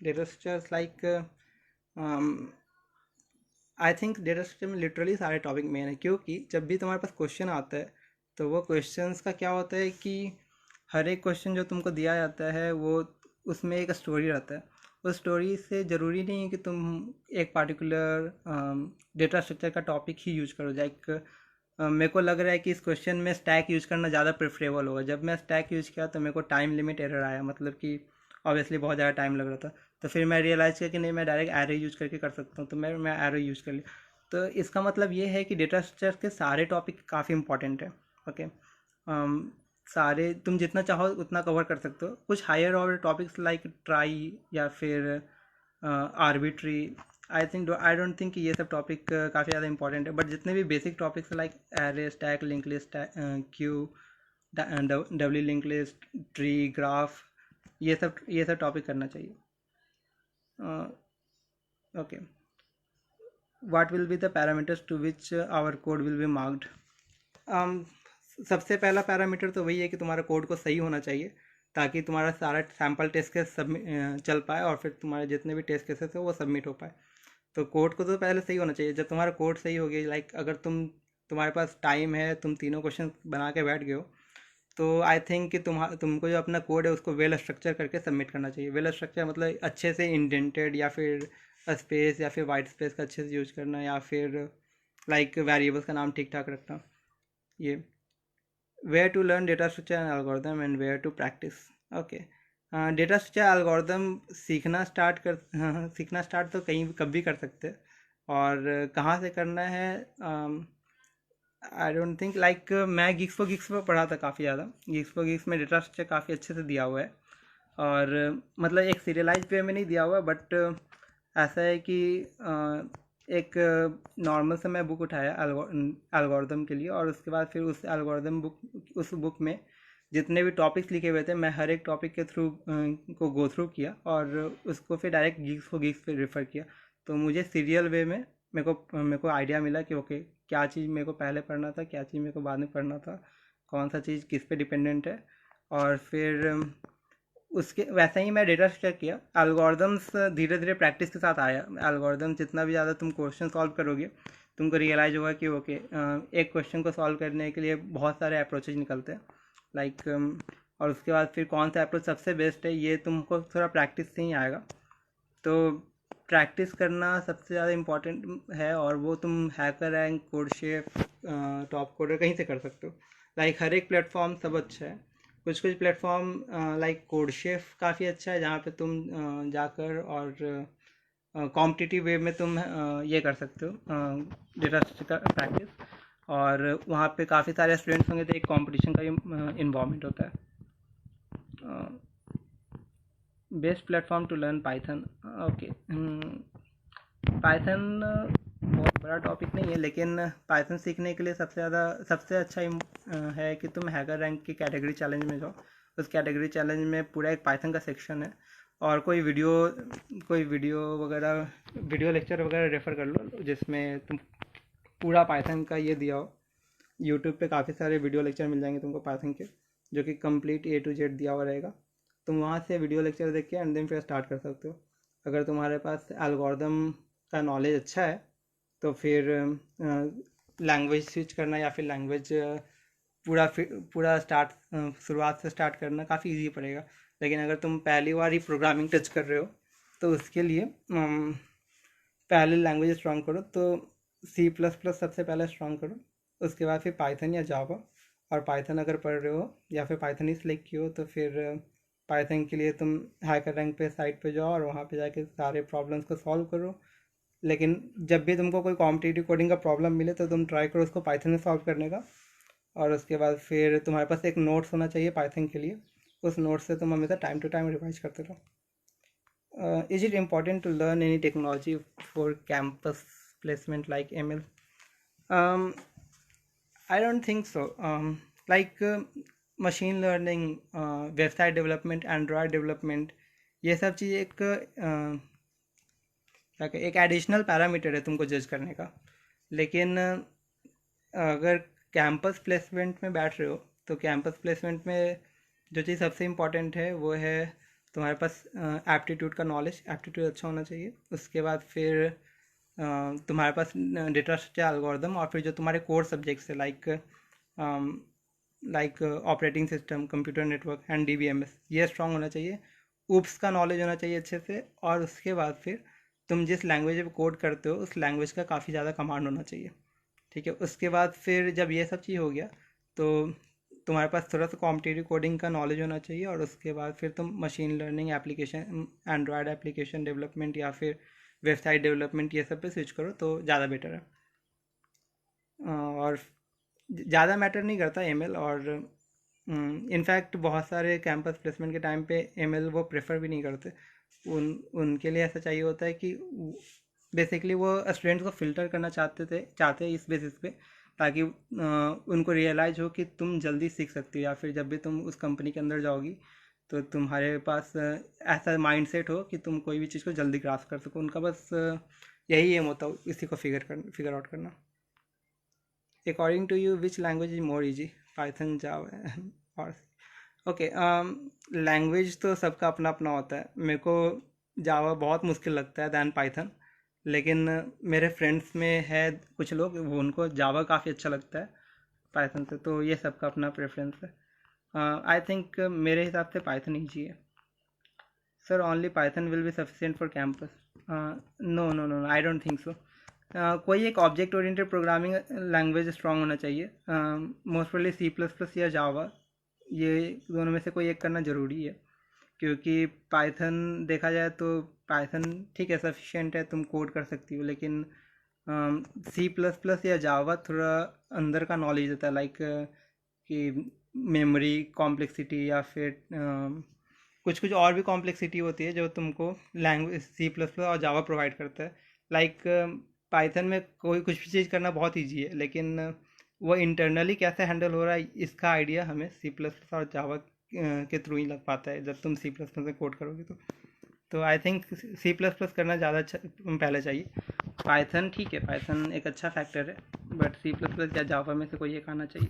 Data structures like I think data structure में लिटरली सारे टॉपिक मेन है, क्योंकि जब भी तुम्हारे पास क्वेश्चन आता है तो वो क्वेश्चंस का क्या होता है कि हर एक क्वेश्चन जो तुमको दिया जाता है वो उसमें एक स्टोरी रहता है। उस स्टोरी से ज़रूरी नहीं है कि तुम एक पार्टिकुलर डेटा स्ट्रक्चर का टॉपिक ही यूज करो। लाइक मेरे को लग रहा है कि इस क्वेश्चन में स्टैक यूज करना ज़्यादा प्रेफरेबल होगा। जब मैं स्टैक यूज किया तो मेरे को टाइम लिमिट एरर आया, मतलब कि ऑब्वियसली बहुत ज़्यादा टाइम लग रहा था। तो फिर मैं रियलाइज़ किया कि नहीं, मैं डायरेक्ट एरो यूज करके कर सकता हूँ, तो मैं एरो यूज कर लिया। तो इसका मतलब ये है कि डेटा स्ट्रक्चर के सारे टॉपिक काफ़ी इंपॉर्टेंट है। ओके, सारे तुम जितना चाहो उतना कवर कर सकते हो। कुछ higher order topics like trie या फिर आर्बिट्री, आई डोंट थिंक ये सब टॉपिक काफ़ी ज़्यादा इंपॉर्टेंट है। बट जितने भी basic topics like array, stack, link list, queue, W link list, tree, graph, ये सब टॉपिक करना चाहिए। Okay, what will be the parameters to which our code will be marked? सबसे पहला पैरामीटर तो वही है कि तुम्हारा कोड को सही होना चाहिए, ताकि तुम्हारा सारा सैम्पल टेस्ट केस सबमिट चल पाए और फिर तुम्हारे जितने भी टेस्ट केसेस है वो सबमिट हो पाए। तो कोड को तो पहले सही होना चाहिए। जब तुम्हारा कोड सही हो गया, लाइक अगर तुम्हारे पास टाइम है, तुम तीनों क्वेश्चन बना के बैठ गए हो, तो आई थिंक कि तुमको जो अपना कोड है उसको वेल स्ट्रक्चर करके सबमिट करना चाहिए। वेल स्ट्रक्चर मतलब अच्छे से इंडेंटेड, या फिर स्पेस या फिर वाइट स्पेस का अच्छे से यूज करना, या फिर लाइक वेरिएबल्स का नाम ठीक ठाक रखना। ये where to learn data structure and algorithm and where to practice. Okay, data structure algorithm सीखना स्टार्ट तो कहीं कभी कर सकते हैं। और कहाँ से करना है, आई डोंट थिंक, लाइक मैं गिग्स पर पढ़ा था काफ़ी ज़्यादा। गिग्स में डेटा स्ट्रक्चर काफ़ी अच्छे से दिया हुआ है। और मतलब एक सीरियलाइज वे में नहीं दिया हुआ, बट ऐसा है कि एक नॉर्मल से मैं बुक उठाया एल्गोरिदम के लिए, और उसके बाद फिर उस बुक में जितने भी टॉपिक्स लिखे हुए थे मैं हर एक टॉपिक के थ्रू को गो थ्रू किया और उसको फिर डायरेक्ट गिग्स पे रेफ़र किया। तो मुझे सीरियल वे में मेरे को आइडिया मिला कि ओके, क्या चीज़ मेरे को पहले पढ़ना था, क्या चीज़ मेरे को बाद में पढ़ना था, कौन सा चीज़ किस पे डिपेंडेंट है। और फिर उसके वैसे ही मैं डेटा स्ट्रक्चर किया। एल्गोरिदम्स धीरे धीरे प्रैक्टिस के साथ आया। एल्गोरिदम जितना भी ज़्यादा तुम क्वेश्चन सॉल्व करोगे, तुमको रियलाइज़ होगा कि ओके, एक क्वेश्चन को सॉल्व करने के लिए बहुत सारे अप्रोचेज निकलते हैं, लाइक और उसके बाद फिर कौन सा अप्रोच सबसे बेस्ट है ये तुमको थोड़ा प्रैक्टिस से ही आएगा। तो प्रैक्टिस करना सबसे ज़्यादा इम्पॉर्टेंट है, और वो तुम hacker rank, CodeChef, top coder कहीं से कर सकते हो। लाइक हर एक प्लेटफॉर्म सब अच्छा है। कुछ कुछ प्लेटफॉर्म लाइक कोडशेफ काफ़ी अच्छा है, जहाँ पे तुम जाकर और कॉम्पिटिटिव वे में तुम ये कर सकते हो डेटा का प्रैक्टिस, और वहाँ पे काफ़ी सारे स्टूडेंट्स होंगे तो एक कंपटीशन का इन्वॉल्वमेंट होता है। Best platform to learn Python, okay. Python बहुत बड़ा टॉपिक नहीं है, लेकिन पाइथन सीखने के लिए सबसे अच्छा है कि तुम हैकर रैंक की कैटेगरी चैलेंज में जाओ। उस कैटेगरी चैलेंज में पूरा एक पाइथन का सेक्शन है, और कोई वीडियो लेक्चर वगैरह रेफ़र कर लो जिसमें तुम पूरा पाइथन का ये दिया हो। यूट्यूब पे काफ़ी सारे वीडियो लेक्चर मिल जाएंगे तुमको पाइथन के, जो कि कंप्लीट A to Z दिया हुआ रहेगा। तुम वहाँ से वीडियो लेक्चर देख के एंड देन फिर स्टार्ट कर सकते हो। अगर तुम्हारे पास एल्गोरिदम का नॉलेज अच्छा है तो फिर लैंग्वेज स्विच करना या फिर लैंग्वेज पूरा शुरुआत से स्टार्ट करना काफ़ी इजी पड़ेगा। लेकिन अगर तुम पहली बार ही प्रोग्रामिंग टच कर रहे हो तो उसके लिए पहले लैंग्वेज स्ट्रॉन्ग करो, तो C++ सबसे पहले स्ट्रॉन्ग करो, उसके बाद फिर पाइथन या जावा। और पाइथन अगर पढ़ रहे हो या फिर पाइथन ही सिलेक्ट किए हो तो फिर पाइथन के लिए तुम हैकर रैंक पे साइट पे जाओ और वहाँ पे जाके सारे प्रॉब्लम्स को सॉल्व करो। लेकिन जब भी तुमको कोई कॉम्पिटिटिव कोडिंग का प्रॉब्लम मिले तो तुम ट्राई करो उसको पाइथन में सॉल्व करने का। और उसके बाद फिर तुम्हारे पास एक नोट्स होना चाहिए पाइथन के लिए, उस नोट्स से तुम हमेशा टाइम टू टाइम रिवाइज करते रहो। Is it important to learn any technology for campus placement like ML? Um, I don't think so. Like machine learning, website development, Android development, ये सब चीज़ एक एडिशनल पैरामीटर है तुमको जज करने का। लेकिन अगर कैंपस प्लेसमेंट में बैठ रहे हो तो कैंपस प्लेसमेंट में जो चीज़ सबसे इम्पॉर्टेंट है वो है तुम्हारे पास एप्टीट्यूड का नॉलेज, एप्टीट्यूड अच्छा होना चाहिए। उसके बाद फिर तुम्हारे पास डेटा स्ट्रक्चर एल्गोरिदम, और फिर जो तुम्हारे कोर सब्जेक्ट्स है like operating system, computer network and DBMS, ये स्ट्रांग होना चाहिए। ऊप्स का नॉलेज होना चाहिए अच्छे से, और उसके बाद फिर तुम जिस लैंग्वेज में कोड करते हो उस लैंग्वेज का काफ़ी ज़्यादा कमांड होना चाहिए। ठीक है, उसके बाद फिर जब ये सब चीज़ हो गया तो तुम्हारे पास थोड़ा सा कॉम्पिटिटिव कोडिंग का नॉलेज होना चाहिए, और उसके बाद फिर तुम machine learning application, Android application development या फिर वेबसाइट डेवलपमेंट ये सब पे स्विच करो तो ज़्यादा बेटर है। और ज़्यादा मैटर नहीं करता ML, और इनफैक्ट बहुत सारे कैंपस प्लेसमेंट के टाइम पे ML वो प्रेफर भी नहीं करते। उनके लिए ऐसा चाहिए होता है कि बेसिकली वो स्टूडेंट्स को फ़िल्टर करना चाहते हैं इस बेसिस पे, ताकि उनको रियलाइज़ हो कि तुम जल्दी सीख सकती हो, या फिर जब भी तुम उस कंपनी के अंदर जाओगी तो तुम्हारे पास ऐसा माइंडसेट हो कि तुम कोई भी चीज़ को जल्दी ग्रास्प कर सको। उनका बस यही एम होता है, इसी को फिगर आउट करना। According to you which language is more easy, Python, Java और ओके। लैंग्वेज तो सबका अपना अपना होता है। मेरे को जावा बहुत मुश्किल लगता है दैन पाइथन, लेकिन मेरे फ्रेंड्स में है कुछ लोग वो उनको जावा काफ़ी अच्छा लगता है पाइथन से, तो ये सबका अपना प्रेफरेंस है। आई थिंक मेरे हिसाब से पाइथन ईजी है। Sir only Python will be sufficient for campus? No no no, I don't think so. कोई एक object oriented programming language strong होना चाहिए, मोस्ट प्रोबेबली C++ या जावा, ये दोनों में से कोई एक करना ज़रूरी है। क्योंकि पाइथन देखा जाए तो पाइथन ठीक है, सफिशिएंट है, तुम कोड कर सकती हो, लेकिन C++ या जावा थोड़ा अंदर का नॉलेज देता है, लाइक कि मेमोरी कॉम्प्लेक्सिटी या फिर कुछ कुछ और भी कॉम्प्लेक्सिटी होती है जो तुमको लैंग्वेज C++ और जावा प्रोवाइड करता है। लाइक पाइथन में कोई कुछ भी चीज़ करना बहुत ईजी है, लेकिन वो इंटरनली कैसे हैंडल हो रहा है इसका आइडिया हमें C++ और जावा के थ्रू ही लग पाता है जब तुम C++ में कोड करोगे तो आई थिंक C++ करना ज़्यादा अच्छा पहले चाहिए। पाइथन ठीक है, पाइथन एक अच्छा फैक्टर है, बट C++ या जावा में से कोई एक आना चाहिए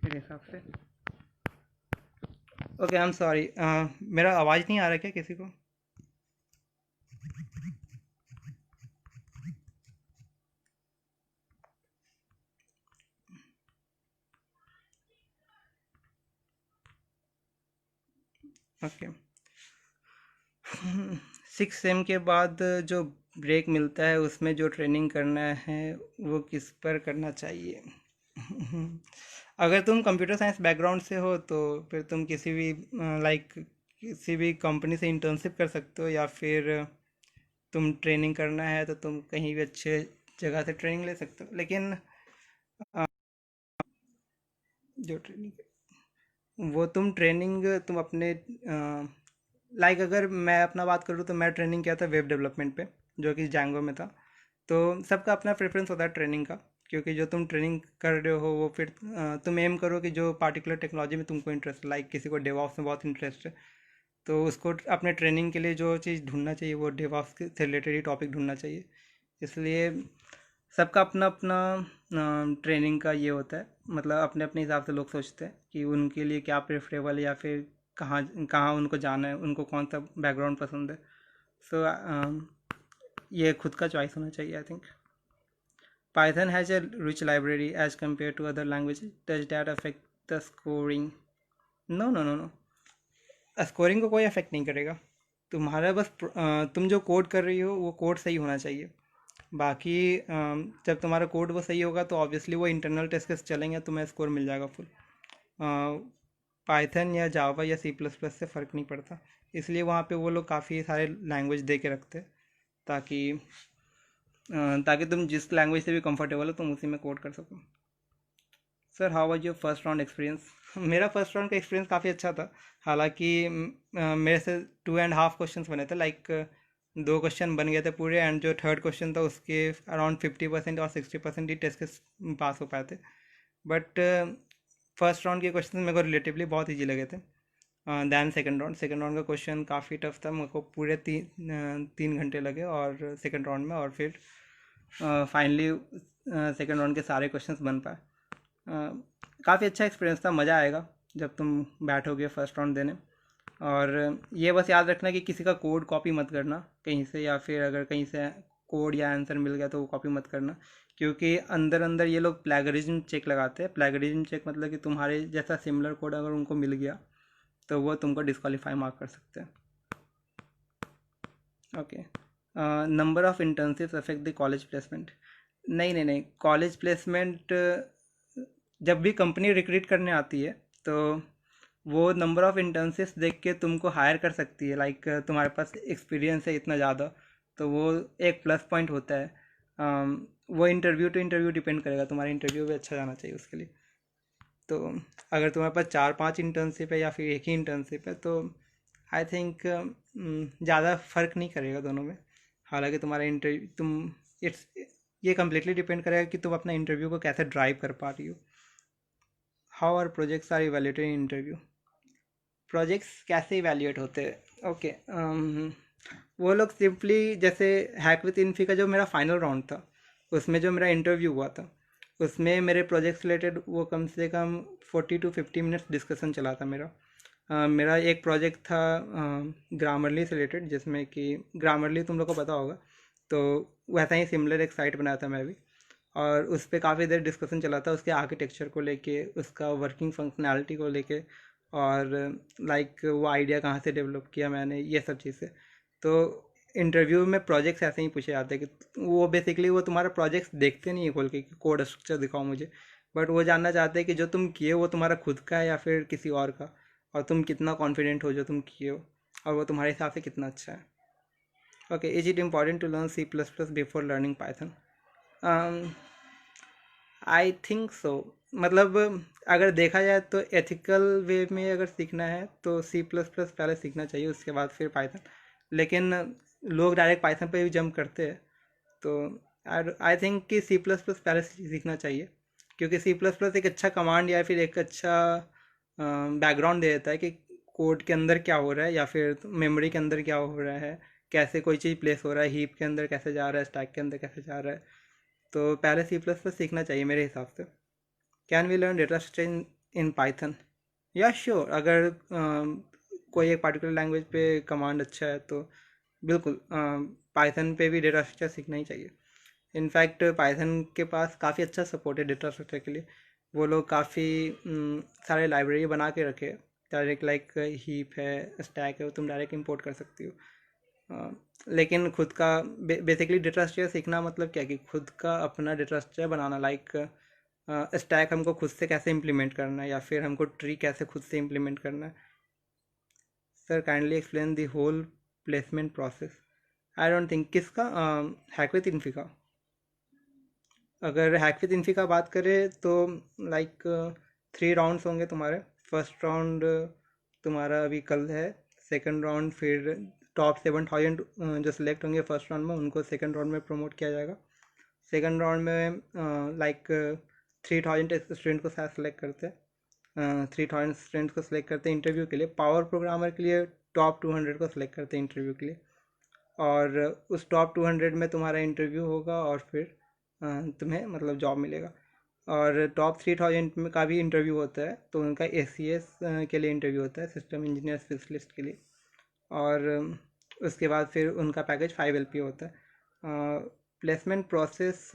मेरे हिसाब से। ओके, आई एम सॉरी, मेरा आवाज़ नहीं आ रहा क्या किसी को? ओके। 6 सेम के बाद जो ब्रेक मिलता है उसमें जो ट्रेनिंग करना है वो किस पर करना चाहिए? अगर तुम कंप्यूटर साइंस बैकग्राउंड से हो तो फिर तुम किसी भी लाइक किसी भी कंपनी से इंटर्नशिप कर सकते हो, या फिर तुम ट्रेनिंग करना है तो तुम कहीं भी अच्छे जगह से ट्रेनिंग ले सकते हो। लेकिन जो ट्रेनिंग वो तुम ट्रेनिंग तुम अपने लाइक अगर मैं अपना बात करूँ तो मैं ट्रेनिंग किया था वेब डेवलपमेंट पे, जो कि जैंगो में था। तो सबका अपना प्रेफरेंस होता है ट्रेनिंग का, क्योंकि जो तुम ट्रेनिंग कर रहे हो वो फिर तुम एम करो कि जो पार्टिकुलर टेक्नोलॉजी में तुमको इंटरेस्ट, लाइक किसी को डेवऑप्स में बहुत इंटरेस्ट है, तो उसको अपने ट्रेनिंग के लिए जो चीज़ ढूंढना चाहिए वो डेवऑप्स से रिलेटेड ही टॉपिक ढूंढना चाहिए। इसलिए सबका अपना अपना ट्रेनिंग का ये होता है, मतलब अपने अपने हिसाब से लोग सोचते हैं कि उनके लिए क्या प्रेफरेबल है, या फिर कहाँ कहाँ उनको जाना है, उनको कौन सा बैकग्राउंड पसंद है। सो ये खुद का चॉइस होना चाहिए, I think. Python has a rich library as compared to other languages. Does that affect the scoring? No, no, no, no. Scoring को कोई अफेक्ट नहीं करेगा। तुम्हारा बस तुम जो कोड कर रही हो वो कोड सही होना चाहिए। बाकी जब तुम्हारा कोड वो सही होगा तो ऑब्वियसली वो इंटरनल टेस्ट केस चलेंगे, तुम्हें स्कोर मिल जाएगा फुल। पाइथन या जावा या सी प्लस प्लस से फ़र्क नहीं पड़ता, इसलिए वहाँ पे वो लोग काफ़ी सारे लैंग्वेज दे के रखते हैं, ताकि ताकि तुम जिस लैंग्वेज से भी कंफर्टेबल हो तुम उसी में कोड कर सको। Sir how was your first round experience? मेरा फर्स्ट राउंड का एक्सपीरियंस काफ़ी अच्छा था। हालांकि मेरे से 2.5 क्वेश्चंस बने थे, लाइक 2 क्वेश्चन बन गए थे पूरे, एंड जो थर्ड क्वेश्चन था उसके अराउंड 50% और 60% ही टेस्ट के पास हो पाए थे। बट फर्स्ट राउंड के क्वेश्चन मेरे को रिलेटिवली बहुत ईजी लगे थे दैन सेकेंड राउंड का क्वेश्चन काफ़ी टफ था, मेरे को पूरे 3 घंटे लगे और सेकेंड राउंड में, और फिर फाइनली सेकेंड राउंड के सारे क्वेश्चंस बन पाए। काफ़ी अच्छा एक्सपीरियंस था, मज़ा आएगा जब तुम बैठोगे फर्स्ट राउंड देने। और ये बस याद रखना कि किसी का कोड कॉपी मत करना कहीं से, या फिर अगर कहीं से कोड या आंसर मिल गया तो वो कॉपी मत करना, क्योंकि अंदर अंदर ये लोग प्लेगरिज्म चेक लगाते हैं। प्लेगरिज्म चेक मतलब कि तुम्हारे जैसा सिमिलर कोड अगर उनको मिल गया तो वो तुमको डिस्क्वालीफाई मार्क कर सकते हैं। Okay. Number of internships affect the college placement? नहीं, नहीं, नहीं, कॉलेज प्लेसमेंट जब भी कंपनी रिक्रूट करने आती है तो वो नंबर ऑफ़ इंटर्नशिप्स देख के तुमको हायर कर सकती है, लाइक तुम्हारे पास एक्सपीरियंस है इतना ज़्यादा, तो वो एक प्लस पॉइंट होता है। वो इंटरव्यू टू इंटरव्यू डिपेंड करेगा, तुम्हारा इंटरव्यू भी अच्छा जाना चाहिए उसके लिए। तो अगर तुम्हारे पास 4-5 इंटर्नशिप है या फिर एक ही इंटर्नशिप है तो आई थिंक ज़्यादा फ़र्क नहीं करेगा दोनों में। हालांकि तुम्हारा इंटरव्यू तुम इट्स ये कम्प्लीटली डिपेंड करेगा कि तुम अपना इंटरव्यू को कैसे ड्राइव कर पा रही हो। How are projects are evaluated in interview? Projects कैसे इवेल्यूएट होते हैं? ओके, वो लोग सिंपली जैसे हैक विद इन्फी का जो मेरा फाइनल राउंड था उसमें जो मेरा इंटरव्यू हुआ था उसमें मेरे प्रोजेक्ट्स रिलेटेड वो कम से कम 40 to 50 मिनट्स डिस्कशन चला था मेरा। मेरा एक प्रोजेक्ट था ग्रामरली से रिलेटेड, जिसमें कि ग्रामरली तुम लोग को पता होगा, तो वैसा ही सिमिलर एक साइट बनाया था मैं भी, और उस पर काफ़ी देर डिस्कशन चला था उसके आर्किटेक्चर को लेके, उसका वर्किंग फंक्शनैलिटी को लेके, और लाइक वो आइडिया कहाँ से डेवलप किया मैंने, ये सब चीज़ें। तो इंटरव्यू में प्रोजेक्ट्स ऐसे ही पूछे जाते हैं कि वो बेसिकली वो तुम्हारा प्रोजेक्ट्स देखते नहीं है खोल के कि कोड स्ट्रक्चर दिखाओ मुझे, बट वो जानना चाहते हैं कि जो तुम किए वो तुम्हारा खुद का है या फिर किसी और का, और तुम कितना कॉन्फिडेंट हो जो तुम किए हो, और वो तुम्हारे हिसाब से कितना अच्छा है। Okay, is it important to learn C plus plus before learning Python? I think so. मतलब अगर देखा जाए तो एथिकल वे में अगर सीखना है तो सी प्लस प्लस पहले सीखना चाहिए, उसके बाद फिर पाइथन। लेकिन लोग डायरेक्ट पाइथन पे भी जंप करते हैं, तो आई थिंक कि सी प्लस प्लस पहले सीखना चाहिए, क्योंकि सी प्लस प्लस एक अच्छा कमांड या फिर एक अच्छा बैकग्राउंड दे देता है कि कोड के अंदर क्या हो रहा है, या फिर मेमोरी के अंदर क्या हो रहा है, कैसे कोई चीज़ प्लेस हो रहा है, हीप के अंदर कैसे जा रहा है, स्टैक के अंदर कैसे जा रहा है। तो पहले सी प्लस प्लस सीखना चाहिए मेरे हिसाब से। Can we learn data structure in Python? या श्योर, अगर कोई एक पार्टिकुलर लैंग्वेज पे कमांड अच्छा है तो बिल्कुल पाइथन पे भी डेटा स्ट्रक्चर सीखना ही चाहिए। इनफैक्ट पाइथन के पास काफ़ी अच्छा सपोर्ट है डेटा स्ट्रक्चर के लिए। वो लोग काफ़ी सारे लाइब्रेरी बना के रखे, डायरेक्ट लाइक हीप है, स्टैक है, वो तुम डायरेक्ट इंपोर्ट कर सकती हो। लेकिन खुद का बेसिकली डेटा स्ट्रक्चर सीखना मतलब क्या कि खुद का अपना डेटा स्ट्रक्चर बनाना, लाइक स्टैक हमको खुद से कैसे इम्प्लीमेंट करना है, या फिर हमको ट्री कैसे खुद से इम्प्लीमेंट करना है। Sir kindly explain the whole placement process. I don't think किसका, हैक विद इन्फी का। अगर हैक विद इन्फी का बात करें तो लाइक 3 राउंड्स होंगे तुम्हारे। फर्स्ट राउंड तुम्हारा अभी कल है, सेकंड राउंड फिर टॉप 7000 जो सिलेक्ट होंगे फर्स्ट राउंड में उनको सेकंड राउंड में प्रमोट किया जाएगा। सेकंड राउंड में लाइक 3000 स्टूडेंट को शायद सेलेक्ट करते हैं, 3000 स्टूडेंट्स को सिलेक्ट करते हैं इंटरव्यू के लिए। पावर प्रोग्रामर के लिए टॉप 200 को सिलेक्ट करते हैं इंटरव्यू के लिए, और उस टॉप 200 में तुम्हारा इंटरव्यू होगा और फिर तुम्हें मतलब जॉब मिलेगा। और टॉप 3000 में का भी इंटरव्यू होता है, तो उनका ACS के लिए इंटरव्यू होता है, सिस्टम इंजीनियर स्पेशलिस्ट के लिए। और उसके बाद फिर उनका पैकेज 5 LP होता है। प्लेसमेंट प्रोसेस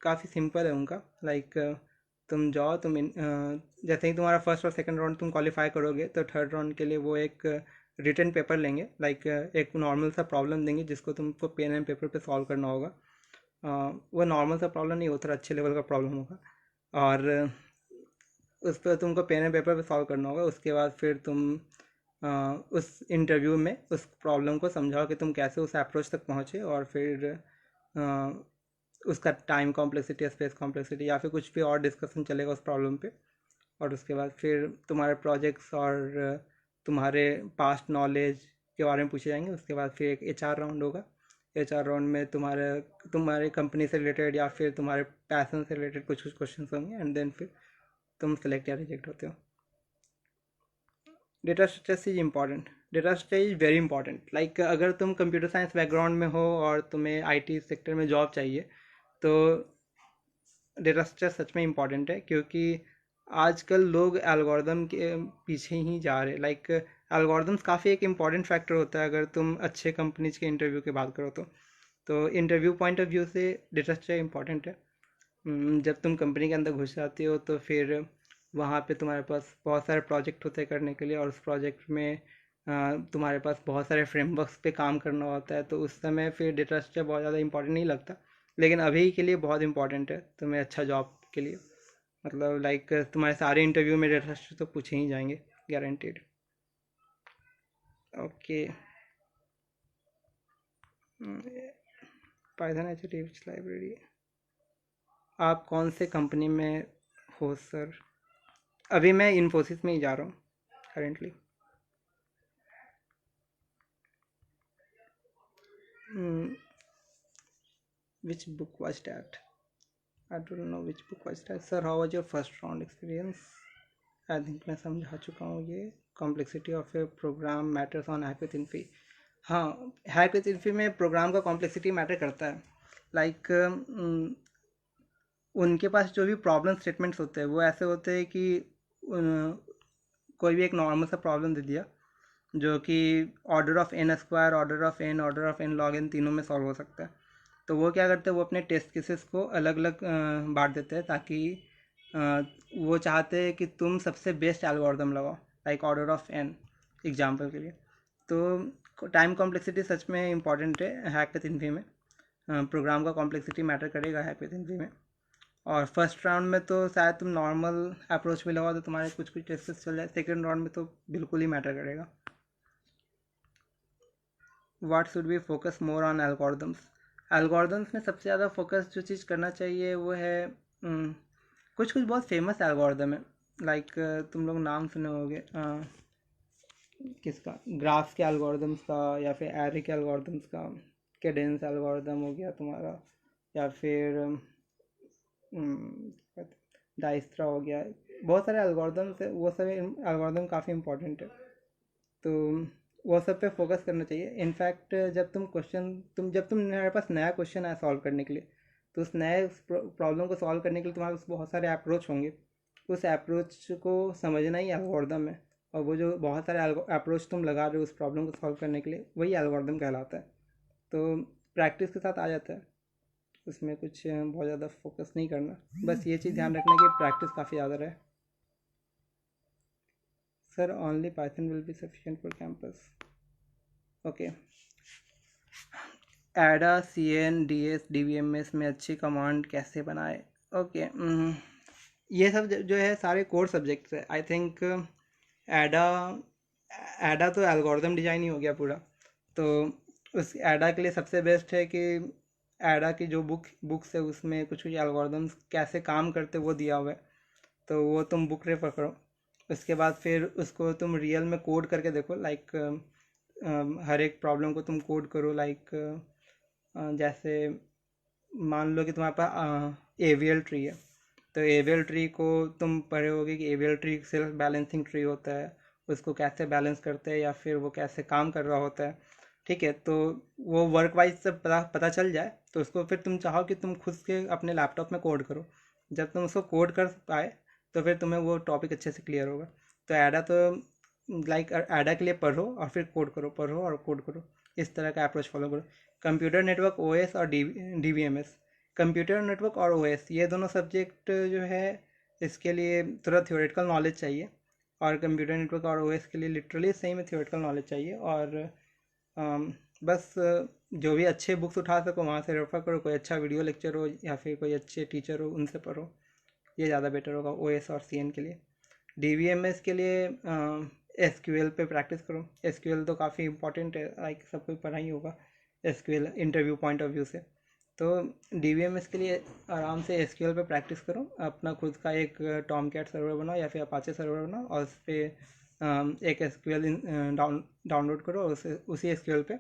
काफ़ी सिंपल है उनका। लाइक तुम जाओ, जैसे ही तुम्हारा फर्स्ट और सेकंड राउंड तुम क्वालिफाई करोगे तो थर्ड राउंड के लिए वो एक रिटन पेपर लेंगे। लाइक एक नॉर्मल सा प्रॉब्लम देंगे जिसको तुमको पेन एंड पेपर पे सॉल्व करना होगा। वो नॉर्मल सा प्रॉब्लम नहीं होता, अच्छे लेवल का प्रॉब्लम होगा, और उस पर तुमको पेन एंड पेपर पे सॉल्व करना होगा। उसके बाद फिर तुम उस इंटरव्यू में उस प्रॉब्लम को समझाओ कि तुम कैसे उस अप्रोच तक पहुँचे, और फिर उसका टाइम कॉम्प्लेक्सिटी, स्पेस कॉम्प्लेक्सिटी, या फिर कुछ भी और डिस्कशन चलेगा उस प्रॉब्लम पे। और उसके बाद फिर तुम्हारे प्रोजेक्ट्स और तुम्हारे पास्ट नॉलेज के बारे में पूछे जाएंगे। उसके बाद फिर एक HR राउंड होगा। HR राउंड में तुम्हारे कंपनी से रिलेटेड या फिर तुम्हारे पैसन से रिलेटेड कुछ कुछ क्वेश्चन होंगे, एंड देन फिर तुम सेलेक्ट या रिजेक्ट होते हो। Data structure is important. Data structure is very important. Like अगर तुम कंप्यूटर साइंस बैकग्राउंड में हो और तुम्हें IT सेक्टर में जॉब चाहिए, तो डेटा स्ट्रक्चर सच में इम्पॉर्टेंट है, क्योंकि आजकल लोग एल्गोरिदम के पीछे ही जा रहे हैं। लाइक एल्गोरिदम्स काफ़ी एक इम्पॉर्टेंट फैक्टर होता है अगर तुम अच्छे कंपनीज के इंटरव्यू की बात करो तो इंटरव्यू पॉइंट ऑफ व्यू से डेटा स्ट्रक्चर इम्पॉर्टेंट है। जब तुम कंपनी के अंदर घुस जाते हो तो फिर वहाँ पे तुम्हारे पास बहुत सारे प्रोजेक्ट होते हैं करने के लिए, और उस प्रोजेक्ट में तुम्हारे पास बहुत सारे फ्रेमवर्क्स पे काम करना होता है। तो उस समय फिर डेटा स्ट्रक्चर बहुत ज़्यादा इंपॉर्टेंट नहीं लगता, लेकिन अभी के लिए बहुत इंपॉर्टेंट है तुम्हें अच्छा जॉब के लिए। मतलब लाइक तुम्हारे सारे इंटरव्यू में डेटा स्ट्रक्चर तो पूछे ही जाएंगे, guaranteed. Okay, Python HTML library. आप कौन से कंपनी में हो सर? अभी मैं इन्फोसिस में ही जा रहा हूँ currently. Which book was that? I don't know which book was that sir. How was your first round experience? I think मैं समझा चुका हूँ ये। Complexity of a program matters on hack with Infy. हाँ, हैक विद इन्फी में program का complexity matter करता है। लाइक उनके पास जो भी प्रॉब्लम स्टेटमेंट्स होते हैं वो ऐसे होते हैं कि कोई भी एक नॉर्मल सा प्रॉब्लम दे दिया जो कि order of n square, order of n log n तीनों में सॉल्व हो सकता है। तो वो क्या करते हैं, वो अपने टेस्ट केसेस को अलग अलग बांट देते हैं, ताकि वो चाहते हैं कि तुम सबसे बेस्ट एल्गोरिदम लगाओ, like order of n example के लिए। तो टाइम कॉम्प्लेक्सिटी सच में इंपॉर्टेंट है हैक विद इन्फी में। प्रोग्राम का कॉम्प्लेक्सिटी मैटर करेगा हैक विद इन्फी में। और फर्स्ट राउंड में तो शायद तुम नॉर्मल अप्रोच में लगाओ तो तुम्हारे कुछ कुछ टेस्ट चल जाए। सेकेंड राउंड में तो बिल्कुल ही मैटर करेगा। What should be focus more on algorithms? Algorithms में सबसे ज़्यादा फोकस जो चीज़ करना चाहिए वो है कुछ कुछ बहुत फेमस एल्गोरिदम है। लाइक तुम लोग नाम सुने होंगे किसका, ग्राफ्स के एल्गोरिदम्स का, या फिर एरे के एल्गोरिदम्स का। कैडेंस एल्गोरिदम हो गया तुम्हारा, या फिर डाइस्ट्रा हो गया। बहुत सारे एल्गोरिदम्स है, वो सब एल्गोरिदम काफ़ी इंपॉर्टेंट है, तो वो सब पे फोकस करना चाहिए। इनफैक्ट जब तुम्हारे पास नया क्वेश्चन है सॉल्व करने के लिए, तो उस नए प्रॉब्लम को सॉल्व करने के लिए तुम्हारे पास बहुत सारे अप्रोच होंगे। उस अप्रोच को समझना ही एल्गोरिदम है, और वो जो बहुत सारे अप्रोच तुम लगा रहे हो उस प्रॉब्लम को सॉल्व करने के लिए, वही एल्गोरिदम कहलाता है। तो प्रैक्टिस के साथ आ जाता है, उसमें कुछ बहुत ज़्यादा फोकस नहीं करना, बस ये चीज़ ध्यान रखना कि प्रैक्टिस काफ़ी ज़्यादा रहे। Sir only Python will be sufficient for campus. Okay, एडा CN DS DBMS में अच्छी कमांड कैसे बनाए? ओके, ये सब जो है सारे कोर सब्जेक्ट्स है। आई थिंक एडा एडा तो एल्गोरिदम डिजाइन ही हो गया पूरा। तो उस एडा के लिए सबसे बेस्ट है कि एडा की जो बुक्स है उसमें कुछ कुछ एल्गोरिदम्स कैसे काम करते वो दिया हुआ है, तो वो तुम बुक रेफर करो। उसके बाद फिर उसको तुम रियल में कोड करके देखो, लाइक हर एक प्रॉब्लम को तुम कोड करो। लाइक जैसे मान लो कि तुम्हारे पास एवियल ट्री है, तो एवियल ट्री को तुम पढ़े होगे कि AVL tree self balancing tree होता है, उसको कैसे बैलेंस करते हैं या फिर वो कैसे काम कर रहा होता है। ठीक है, तो वो वर्क वाइज सब पता पता चल जाए तो उसको फिर तुम चाहो कि तुम खुद के अपने लैपटॉप में कोड करो। जब तुम उसको कोड कर पाए तो फिर तुम्हें वो टॉपिक अच्छे से क्लियर होगा। तो एडा तो लाइक एडा के लिए पढ़ो और फिर कोड करो, पढ़ो और कोड करो, इस तरह का अप्रोच फॉलो करो। कंप्यूटर नेटवर्क ओएस और डीवीएमएस, कंप्यूटर नेटवर्क और ओएस ये दोनों सब्जेक्ट जो है इसके लिए थोड़ा थ्योरेटिकल नॉलेज चाहिए, और कंप्यूटर नेटवर्क और ओएस के लिए लिटरली सही में थ्योरेटिकल नॉलेज चाहिए। और बस जो भी अच्छे बुक्स उठा सको वहाँ से रेफर करो, कोई अच्छा वीडियो लेक्चर हो या फिर कोई अच्छे टीचर हो उनसे पढ़ो, ये ज़्यादा बेटर होगा ओएस और सीएन के लिए। डीवीएमएस के लिए एसक्यूएल पे प्रैक्टिस करो। एसक्यूएल तो काफ़ी इंपॉर्टेंट है, लाइक सब कोई पढ़ा ही होगा SQL interview point of view से। तो डीवीएमएस के लिए आराम से एसक्यूएल पे प्रैक्टिस करो, अपना खुद का एक टॉम कैट सर्वर बनाओ या फिर अपाचे सर्वर बनाओ और उस पर एक एसक्यूएल डाउनलोड करो और उसी एसक्यूएल पे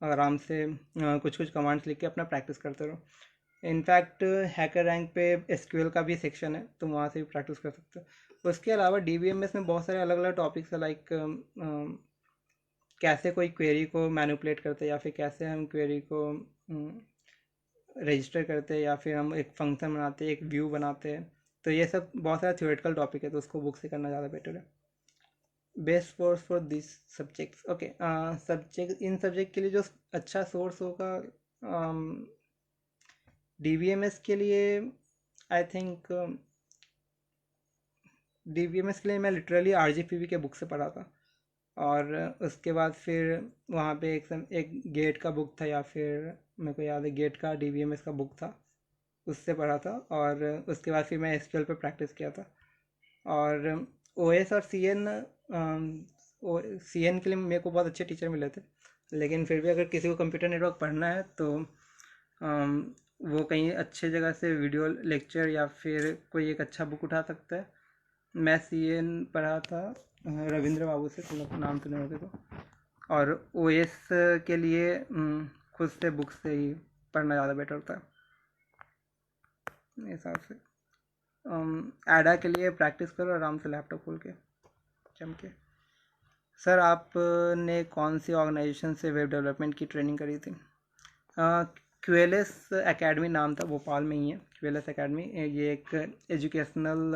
आराम से कुछ कुछ कमांड्स लिख के अपना प्रैक्टिस करते रहो। इनफैक्ट हैकर रैंक पे एसक्यूएल का भी सेक्शन है, तुम वहाँ से भी प्रैक्टिस कर सकते हो। उसके अलावा डीबीएमएस में बहुत सारे अलग अलग टॉपिक्स है, लाइक कैसे कोई क्वेरी को मैनिपुलेट करते हैं या फिर कैसे हम क्वेरी को रजिस्टर करते हैं या फिर हम एक फंक्शन बनाते हैं, एक व्यू बनाते हैं। तो ये सब बहुत सारा थ्योरेटिकल टॉपिक है, तो उसको बुक से करना ज़्यादा बेटर है। Best source for this subjects, okay. Subject in subject के लिए जो अच्छा सोर्स होगा डीबीएमएस के लिए, आई थिंक डीबीएमएस के लिए मैं लिटरली आरजीपीवी के बुक से पढ़ा था। और उसके बाद फिर वहाँ पे एक गेट का बुक था, या फिर मेरे को याद है गेट का डीबीएमएस का बुक था, उससे पढ़ा था। और उसके बाद फिर मैं एसक्यूएल पे प्रैक्टिस किया था। और ओएस और सीएन, सीएन के लिए मेरे को बहुत अच्छे टीचर मिले थे, लेकिन फिर भी अगर किसी को कंप्यूटर नेटवर्क पढ़ना है तो वो कहीं अच्छे जगह से वीडियो लेक्चर या फिर कोई एक अच्छा बुक उठा सकता है। मैं सीएन पढ़ा था रविंद्र बाबू से, तुम लोग नाम सुने होगे तो। और ओएस के लिए खुद से बुक से ही पढ़ना ज़्यादा बेटर होता है मेरे हिसाब से। एडा के लिए प्रैक्टिस करो आराम से लैपटॉप खोल के जम के। सर आपने कौन सी ऑर्गेनाइजेशन से वेब डेवलपमेंट की ट्रेनिंग करी थी? क्यूएलएस एकेडमी नाम था, भोपाल में ही है क्यूएलएस एकेडमी। ये एक एजुकेशनल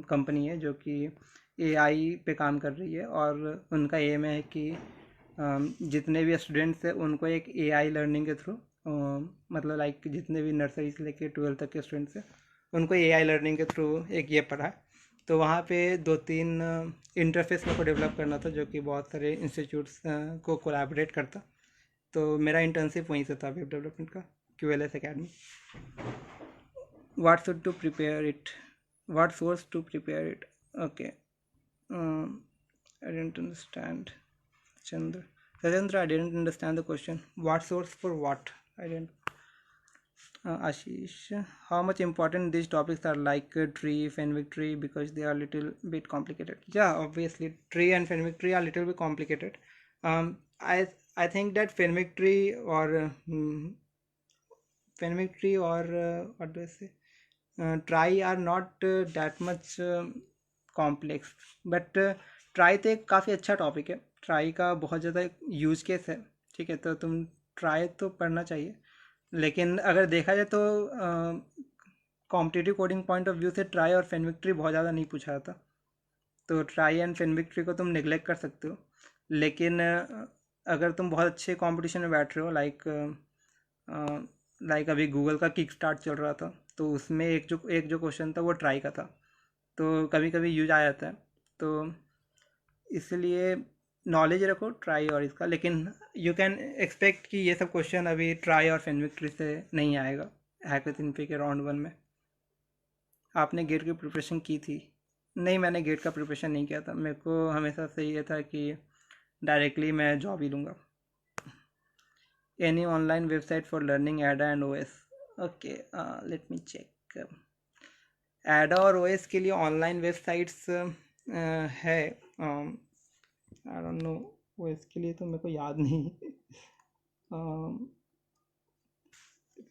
कंपनी है जो कि एआई पे काम कर रही है, और उनका एम है कि जितने भी स्टूडेंट्स हैं उनको एक एआई लर्निंग के थ्रू, मतलब लाइक जितने भी नर्सरी से लेकर 12th तक के स्टूडेंट्स हैं उनको एआई लर्निंग के थ्रू एक ये पढ़ा है। तो वहाँ पे 2-3 इंटरफेस मेरे को डेवलप करना था जो कि बहुत सारे इंस्टीट्यूट्स को कोलैबोरेट करता। तो मेरा इंटर्नशिप वहीं से था वेब डेवलपमेंट का, QLS academy. What should to prepare it, what source to prepare it, okay. I don't understand Chandra. Rajendra, I didn't understand the question. What source for what? I didn't. Ashish, how much important these topics are, like tree, Fenwick tree, because they are little bit complicated. Yeah, obviously, tree and Fenwick tree are little bit complicated. I I think that Fenwick tree or what do I say? Try are not that much complex, but try तो एक काफ़ी अच्छा topic है, try का बहुत ज़्यादा use case है। ठीक है, तो तुम ट्राई तो पढ़ना चाहिए, लेकिन अगर देखा जाए तो competitive coding point of view से ट्राई और फेनविक ट्री बहुत ज़्यादा नहीं पूछा जाता, तो ट्राई एंड फेनविक ट्री को तुम नेग्लेक्ट कर सकते हो। लेकिन अगर तुम बहुत अच्छे कंपटीशन में बैठ रहे हो, लाइक अभी गूगल का किक स्टार्ट चल रहा था, तो उसमें एक जो क्वेश्चन था वो ट्राई का था, तो कभी कभी यूज आ जाता है। तो इसलिए नॉलेज रखो ट्राई और इसका, लेकिन यू कैन एक्सपेक्ट कि ये सब क्वेश्चन अभी ट्राई और फेनविक ट्री से नहीं आएगा हैकाथन पे के राउंड 1 में। आपने गेट की प्रिपरेशन की थी? नहीं, मैंने गेट का प्रिपरेशन नहीं किया था। मेरे को हमेशा से ये था कि डायरेक्टली मैं जॉब ही लूँगा। Any online website for learning ADA and OS? Okay, let me check. ADA और ओएस के लिए ऑनलाइन वेबसाइट्स है। आई डोंट नो, ओएस के लिए तो मेरे को याद नहीं।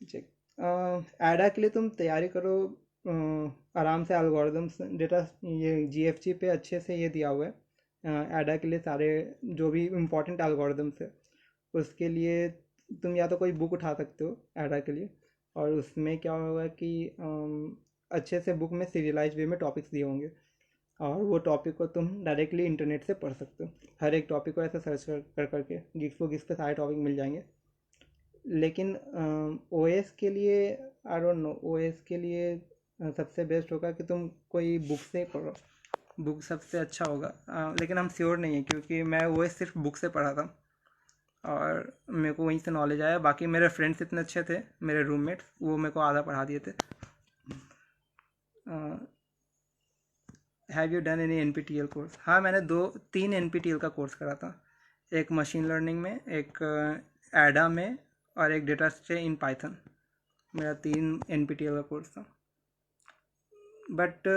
चेक। एडा के लिए तुम तैयारी करो आराम से। एल्गोरिदम्स डेटा ये जीएफजी पे अच्छे से ये दिया हुआ है। एडा के लिए सारे जो भी इम्पोर्टेंट एल्गोरिदम्स है उसके लिए तुम या तो कोई बुक उठा सकते हो एडा के लिए, और उसमें क्या होगा कि अच्छे से बुक में सीरियलाइज वे में टॉपिक्स दिए होंगे, और वो टॉपिक को तुम डायरेक्टली इंटरनेट से पढ़ सकते हो। हर एक टॉपिक को ऐसे सर्च कर करके गिक्स पे सारे टॉपिक मिल जाएंगे। लेकिन ओएस के लिए आई डोंट नो, ओएस के लिए सबसे बेस्ट होगा कि तुम कोई बुक से पढ़ो। बुक सबसे अच्छा होगा। लेकिन हम श्योर नहीं है क्योंकि मैं ओएस सिर्फ बुक से पढ़ा था और मेरे को वहीं से नॉलेज आया। बाकी मेरे फ्रेंड्स इतने अच्छे थे, मेरे रूममेट्स, वो मेरे को आधा पढ़ा दिए थे। Have you done any NPTEL course? हाँ, मैंने 2-3 एनपीटीईएल का कोर्स करा था। एक मशीन लर्निंग में, एक एडा में, और एक डेटा स्ट्रक्चर इन पाइथन। मेरा 3 एनपीटीईएल का कोर्स था। बट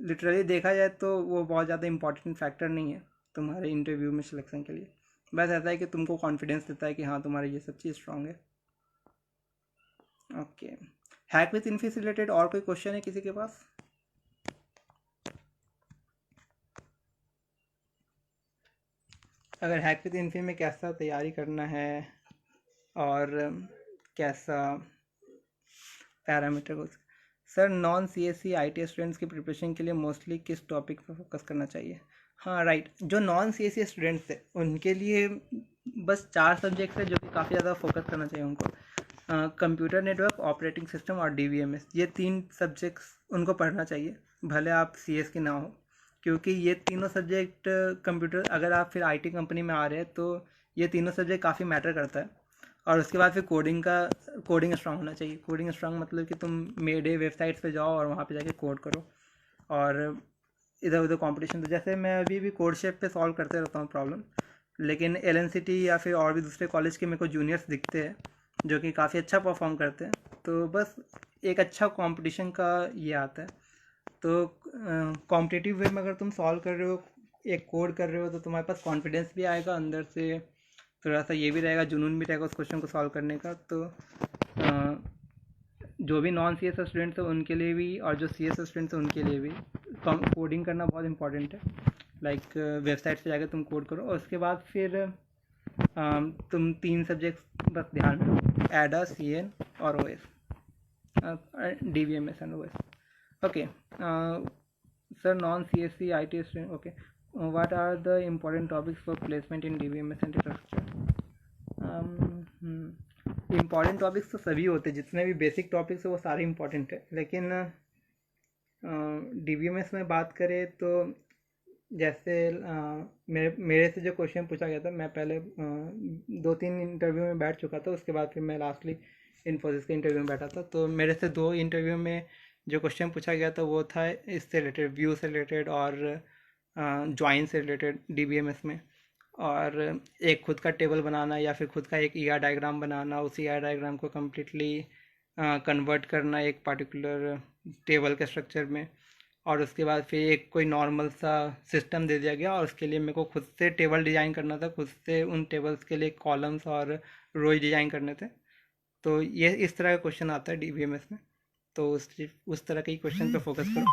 लिटरली देखा जाए तो वो बहुत ज़्यादा इंपॉर्टेंट फैक्टर नहीं है तुम्हारे इंटरव्यू में सिलेक्शन के लिए। बस ऐसा है कि तुमको कॉन्फिडेंस देता है कि हाँ, तुम्हारी ये सब चीज़ स्ट्रांग है। ओके, हैक विथ इन्फी से रिलेटेड और कोई क्वेश्चन है किसी के पास? अगर हैक विथ इन्फी में कैसा तैयारी करना है और कैसा पैरामीटर को, sir non CSC IT students की प्रिपरेशन के लिए मोस्टली किस टॉपिक पर फोकस करना चाहिए? हाँ राइट, जो नॉन सीएससी स्टूडेंट्स है उनके लिए बस 4 सब्जेक्ट्स है जो कि काफ़ी ज़्यादा फोकस करना चाहिए उनको। कंप्यूटर नेटवर्क, ऑपरेटिंग सिस्टम और डीवीएमएस, ये 3 सब्जेक्ट्स उनको पढ़ना चाहिए, भले आप सीएस के ना हो। क्योंकि ये तीनों सब्जेक्ट कंप्यूटर, अगर आप फिर आईटी कंपनी में आ रहे हैं तो ये तीनों सब्जेक्ट काफ़ी मैटर करता है। और उसके बाद फिर कोडिंग स्ट्रांग होना चाहिए। कोडिंग स्ट्रांग मतलब कि तुम मेडे वेबसाइट्स पे जाओ और वहाँ पे जाके कोड करो, और इधर उधर कंपटीशन। तो जैसे मैं अभी भी कोड शेप पे सॉल्व करते रहता हूँ प्रॉब्लम, लेकिन एलएनसीटी या फिर और भी दूसरे कॉलेज के मेरे को जूनियर्स दिखते हैं जो कि काफ़ी अच्छा परफॉर्म करते हैं। तो बस एक अच्छा कंपटीशन का ये आता है। तो कॉम्पिटिटिव वे में अगर तुम सॉल्व कर रहे हो, एक कोड कर रहे हो, तो तुम्हारे पास कॉन्फिडेंस भी आएगा अंदर से, थोड़ा सा ये भी रहेगा, जुनून भी रहेगा उस क्वेश्चन को सॉल्व करने का। तो जो भी नॉन सी एस स्टूडेंट्स हैं उनके लिए भी और जो सी एस स्टूडेंट्स हैं उनके लिए भी कोडिंग करना बहुत इंपॉर्टेंट है। लाइक वेबसाइट पे जाकर तुम कोड करो, और उसके बाद फिर तुम 3 सब्जेक्ट्स बस ध्यान में रखो, एडा, सी एन और O S, D B M S and O S. Okay sir, non C S C I T student, okay, what are the important topics for placement in DBMS and data structure? Important topics तो सभी होते हैं, जितने भी basic topics है वो सारे important है। लेकिन DBMS में बात करें तो जैसे मेरे से जो क्वेश्चन पूछा गया था, मैं पहले 2-3 इंटरव्यू में बैठ चुका था, उसके बाद फिर मैं लास्टली इन्फोसिस के इंटरव्यू में बैठा था। तो मेरे से 2 इंटरव्यू में जो क्वेश्चन पूछा गया था वो था इससे रिलेटेड, व्यू से रिलेटेड और ज्वाइन से रिलेटेड DBMS में। और एक खुद का टेबल बनाना या फिर खुद का एक ER डायग्राम बनाना, उस ER डायग्राम को कम्प्लीटली कन्वर्ट करना एक पर्टिकुलर टेबल के स्ट्रक्चर में, और उसके बाद फिर एक कोई नॉर्मल सा सिस्टम दे दिया गया और उसके लिए मेरे को खुद से टेबल डिज़ाइन करना था, खुद से उन टेबल्स के लिए कॉलम्स और रोज डिज़ाइन करने थे। तो ये इस तरह का क्वेश्चन आता है DBMS में, तो उस तरह के ही क्वेश्चन पे फोकस करो।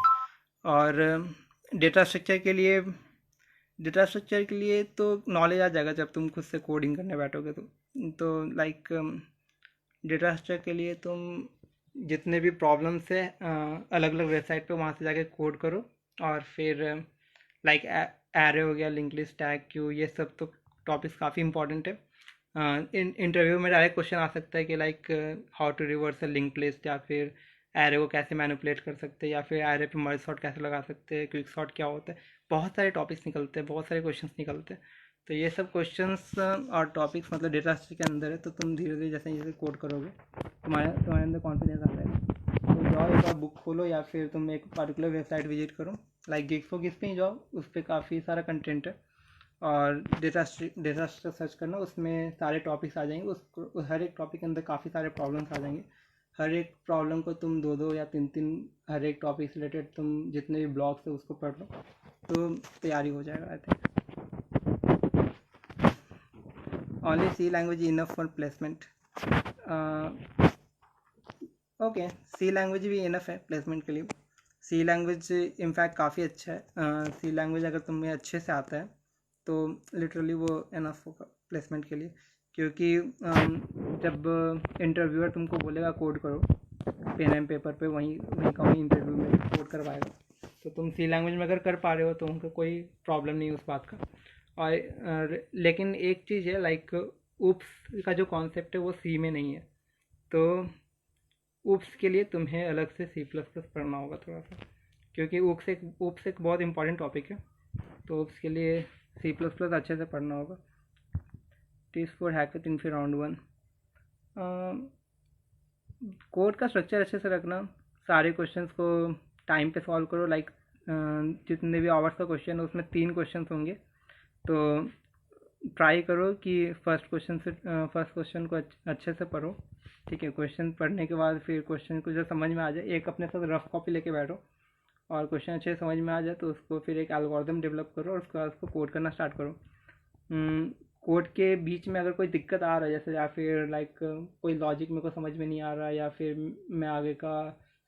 और डेटा स्ट्रक्चर के लिए तो नॉलेज आ जाएगा जब तुम खुद से कोडिंग करने बैठोगे। तो लाइक डेटा स्ट्रक्चर के लिए तुम जितने भी प्रॉब्लम्स है अलग अलग वेबसाइट पे वहाँ से जाके कोड करो, और फिर लाइक एरे हो गया, लिंक लिस्ट, टैग, क्यू, ये सब तो टॉपिक्स काफ़ी इंपॉर्टेंट है। इंटरव्यू में डायरेक्ट क्वेश्चन आ सकता है कि like how to reverse a link list, या फिर एरे को कैसे मैनिपुलेट कर सकते हैं, या फिर एरे पे मर्ज सॉर्ट कैसे लगा सकते हैं, क्विक सॉर्ट क्या होता है। बहुत सारे टॉपिक्स निकलते हैं, बहुत सारे क्वेश्चंस निकलते हैं। तो ये सब क्वेश्चंस और टॉपिक्स मतलब डेटा स्ट्रक्चर के अंदर है। तो तुम धीरे धीरे जैसे जैसे कोड करोगे तुम्हारे अंदर कॉन्फिडेंस आ जाएगा। तो जाओ कोई सा बुक खोलो या फिर तुम एक पर्टिकुलर वेबसाइट विजिट करो, लाइक गिग्स फॉर गिग्स पे ही जाओ, उस पर काफ़ी सारा कंटेंट है। और डेटा स्ट्रक्चर सर्च करना, उसमें सारे टॉपिक्स आ जाएंगे, हर एक टॉपिक के अंदर काफ़ी सारे प्रॉब्लम्स आ जाएंगे। हर एक प्रॉब्लम को तुम 2-2 या 3-3 हर एक टॉपिक से रिलेटेड तुम जितने भी ब्लॉग्स है उसको पढ़ लो, तो तैयारी हो जाएगा I think. Only C language enough for placement. Okay, C language भी इनफ है प्लेसमेंट के लिए। सी लैंग्वेज इनफैक्ट काफ़ी अच्छा है। सी लैंग्वेज अगर तुम्हें अच्छे से आता है तो लिटरली वो इनफ होगा प्लेसमेंट के लिए, क्योंकि जब इंटरव्यूअर तुमको बोलेगा कोड करो पेन एंड पेपर पे, वहीं का वहीं इंटरव्यू में कोड करवाएगा, तो तुम सी लैंग्वेज में अगर कर पा रहे हो तो उनको कोई प्रॉब्लम नहीं उस बात का। और लेकिन एक चीज़ है, लाइक उप्स का जो कॉन्सेप्ट है वो सी में नहीं है, तो उप्स के लिए तुम्हें अलग से सी प्लस प्लस पढ़ना होगा थोड़ा सा, क्योंकि उप्स एक बहुत इंपॉर्टेंट टॉपिक है, तो उप्स के लिए सी प्लस प्लस अच्छे से पढ़ना होगा। Tips for hacker in round 1, code का स्ट्रक्चर अच्छे से रखना, सारे क्वेश्चंस को टाइम पे सॉल्व करो, लाइक जितने भी आवर्स का क्वेश्चन है उसमें 3 क्वेश्चन होंगे, तो ट्राई करो कि फर्स्ट क्वेश्चन को अच्छे से पढ़ो, ठीक है। क्वेश्चन पढ़ने के बाद फिर क्वेश्चन को जो समझ में आ जाए, एक अपने साथ रफ कॉपी लेके बैठो, और क्वेश्चन अच्छे से समझ में आ जाए तो उसको फिर एक एल्गोरिथम डेवलप करो और उसके बाद उसको कोड करना स्टार्ट करो। कोड के बीच में अगर कोई दिक्कत आ रहा है, जैसे या फिर लाइक कोई लॉजिक मेरे को समझ में नहीं आ रहा, या फिर मैं आगे का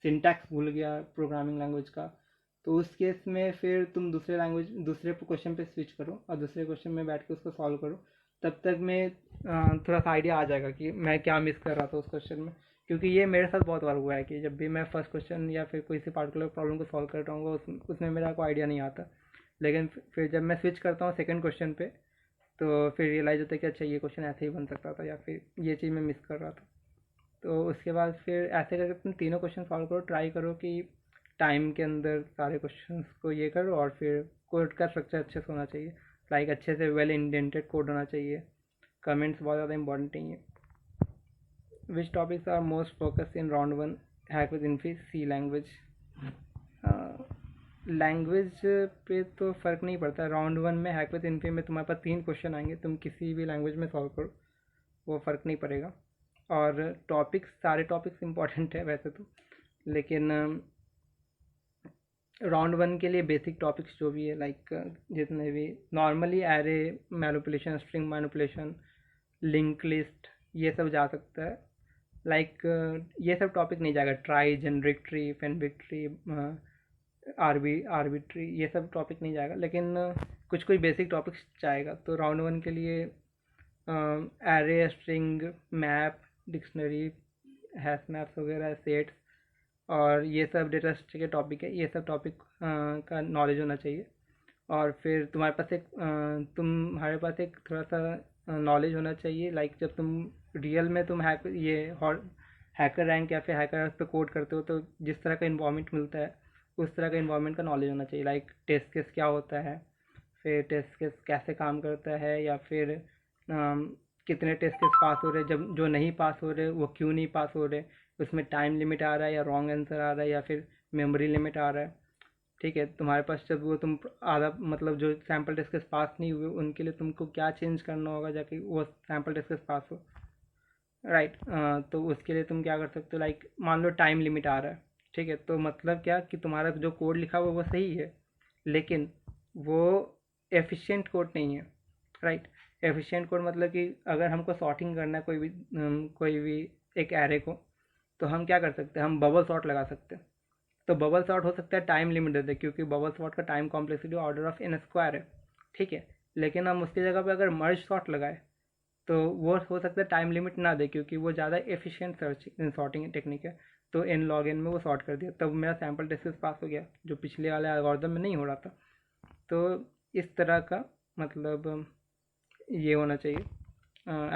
सिंटैक्स भूल गया प्रोग्रामिंग लैंग्वेज का, तो उस केस में फिर तुम दूसरे क्वेश्चन पे स्विच करो और दूसरे क्वेश्चन में बैठ के उसको सॉल्व करो। तब तक में थोड़ा सा आइडिया आ जाएगा कि मैं क्या मिस कर रहा था उस क्वेश्चन में, क्योंकि ये मेरे साथ बहुत बार हुआ है कि जब भी मैं फर्स्ट क्वेश्चन या फिर कोई सी पार्टिकुलर प्रॉब्लम को सॉल्व कर रहा हूँ उसमें मेरा कोई आइडिया नहीं आता, लेकिन फिर जब मैं स्विच करता हूँ सेकंड क्वेश्चन पे, तो फिर रियलाइज़ होता है कि अच्छा ये क्वेश्चन ऐसे ही बन सकता था, या फिर ये चीज़ मैं मिस कर रहा था। तो उसके बाद फिर ऐसे करके तुम तीनों क्वेश्चन सॉल्व करो, ट्राई करो कि टाइम के अंदर सारे क्वेश्चंस को ये करो, और फिर कोड का स्ट्रक्चर अच्छे से होना चाहिए, लाइक अच्छे से वेल इंडेंटेड कोड होना चाहिए, कमेंट्स बहुत ज़्यादा इंपॉर्टेंट नहीं है। Which topics are most focus in round 1 hack with Infy C language. Language पे तो फ़र्क नहीं पड़ता, राउंड 1 में हैक विद इन्फी में तुम्हारे पास 3 क्वेश्चन आएंगे, तुम किसी भी लैंग्वेज में सॉल्व करो, वो फ़र्क नहीं पड़ेगा। और सारे टॉपिक्स इंपॉर्टेंट है वैसे तो, लेकिन राउंड 1 के लिए बेसिक टॉपिक्स जो भी है, लाइक जितने भी normally array manipulation, string manipulation, link list, ये सब जा सकता है, लाइक ये सब टॉपिक नहीं जाएगा, trie, generic tree, Fenwick tree, arbitrary, ये सब टॉपिक नहीं जाएगा, लेकिन कुछ बेसिक टॉपिक्स जाएगा। तो राउंड 1 के लिए array, string, map, dictionary, hash maps वगैरह, सेट्स, और ये सब डेटा स्ट्रक्चर के टॉपिक है, ये सब टॉपिक का नॉलेज होना चाहिए। और फिर तुम्हारे पास एक थोड़ा सा नॉलेज होना चाहिए, लाइक जब तुम रियल में तुम हैकर रैंक या फिर हैकर पे कोड करते हो, तो जिस तरह का इन्वायरमेंट मिलता है उस तरह का इन्वायरमेंट का नॉलेज होना चाहिए, लाइक टेस्ट केस क्या होता है, फिर टेस्ट केस कैसे काम करता है, या फिर कितने टेस्ट केस पास हो रहे, जब जो नहीं पास हो रहे वो क्यों नहीं पास हो रहे, उसमें टाइम लिमिट आ रहा है या रॉन्ग आंसर आ रहा है या फिर मेमोरी लिमिट आ रहा है, ठीक है। तुम्हारे पास जब वो तुम आधा मतलब जो सैम्पल टेस्ट केस पास नहीं हुए उनके लिए तुमको क्या चेंज करना होगा जाके वो सैम्पल टेस्ट केस पास हो, राइट। तो उसके लिए तुम क्या कर सकते हो, लाइक मान लो टाइम लिमिट आ रहा है, ठीक है, तो मतलब क्या कि तुम्हारा जो कोड लिखा हुआ वो सही है, लेकिन वो एफिशिएंट कोड नहीं है, राइट। एफिशिएंट कोड मतलब कि अगर हमको सॉर्टिंग करना है कोई भी एक एरे को, तो हम क्या कर सकते हैं, हम बबल सॉर्ट लगा सकते हैं। तो बबल सॉर्ट हो सकता है टाइम लिमिट दे दे, क्योंकि बबल सॉर्ट का time complexity order of n square है, ठीक है। लेकिन हम उसकी जगह पे अगर मर्ज सॉर्ट लगाए तो वो हो सकता है टाइम लिमिट ना दे, क्योंकि वो ज़्यादा एफिशिएंट सॉर्टिंग टेक्निक है, तो n log n में वो सॉर्ट कर दिया, तब मेरा सैम्पल टेस्ट पास हो गया, जो पिछले वाले एल्गोरिथम में नहीं हो रहा था। तो इस तरह का मतलब ये होना चाहिए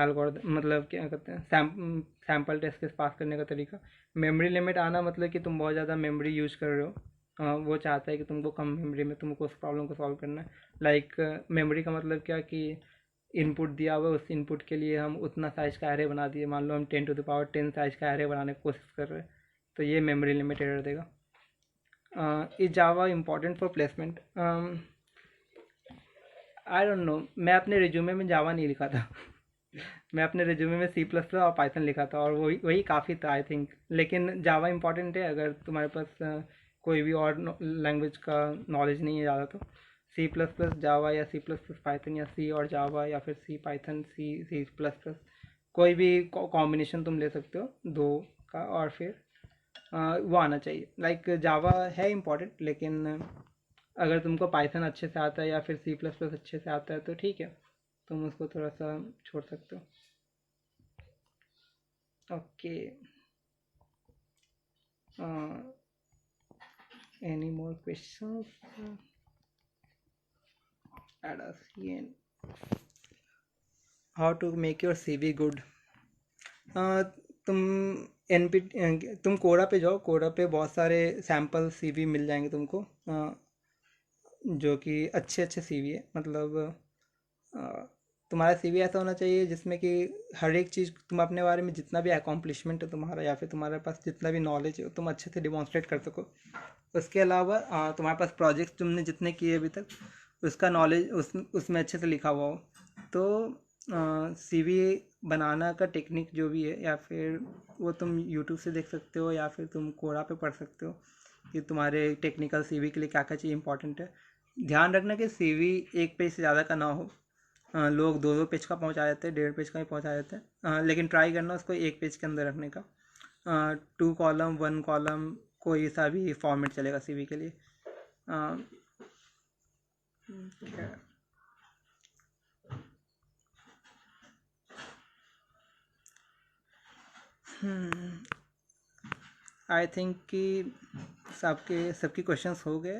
एल्गोरिथम, मतलब क्या कहते हैं सैम्पल टेस्ट केस पास करने का तरीका। मेमोरी लिमिट आना मतलब कि तुम बहुत ज़्यादा मेमोरी यूज कर रहे हो, वो चाहता है कि तुमको कम मेमोरी में तुमको उस प्रॉब्लम को सॉल्व करना है। लाइक मेमोरी का मतलब क्या कि इनपुट दिया हुआ, उस इनपुट के लिए हम उतना साइज़ का एरे बना दिए, मान लो हम 10 to the power 10 साइज़ का एरे बनाने की कोशिश कर रहे हैं, तो ये मेमोरी लिमिट एरर देगा। Is Java important for placement? I don't no, मैं अपने रिज्यूमे में जावा नहीं लिखा था। मैं अपने रिज्यूमे में सी प्लस प्लस और पाइथन लिखा था, और वही वही काफ़ी था आई थिंक। लेकिन जावा इंपॉर्टेंट है अगर तुम्हारे पास कोई भी और लैंग्वेज का नॉलेज नहीं है ज़्यादा, तो सी प्लस प्लस जावा या सी प्लस प्लस पाइथन या सी और जावा या फिर सी पाइथन सी प्लस प्लस, कोई भी कॉम्बिनेशन तुम ले सकते हो दो का। और फिर वो आना चाहिए। लाइक जावा है इम्पॉर्टेंट, लेकिन अगर तुमको पाइथन अच्छे से आता है या फिर सी प्लस प्लस अच्छे से आता है तो ठीक है, तुम उसको थोड़ा सा छोड़ सकते हो। Okay, any more questions? How to make your CV good? तुम एनपी तुम कोरा पे जाओ, कोरा पे बहुत सारे सैम्पल सीवी मिल जाएंगे तुमको, जो कि अच्छे अच्छे सीवी है। मतलब तुम्हारा सीवी ऐसा होना चाहिए जिसमें कि हर एक चीज़ तुम अपने बारे में, जितना भी अकॉम्प्लिशमेंट है तुम्हारा या फिर तुम्हारे पास जितना भी नॉलेज है, तुम अच्छे से डिमॉन्स्ट्रेट कर सको। उसके अलावा तुम्हारे पास प्रोजेक्ट्स तुमने जितने किए अभी तक, उसका नॉलेज उसमें अच्छे से लिखा हुआ हो। तो सीवी बनाना का टेक्निक जो भी है, या फिर वो तुम यूट्यूब से देख सकते हो या फिर तुम कोरा पे पढ़ सकते हो कि तुम्हारे टेक्निकल सीवी के लिए क्या क्या चीज़ इंपॉर्टेंट है। ध्यान रखना कि सीवी एक पेज से ज़्यादा का ना हो। लोग दो दो पेज का पहुंचा देते हैं, 1.5 पेज का ही पहुंचा देते हैं, लेकिन ट्राई करना उसको एक पेज के अंदर रखने का। 2 कॉलम 1 कॉलम कोई सा भी फॉर्मेट चलेगा सीवी के लिए। आई थिंक कि सबके क्वेश्चंस हो गए।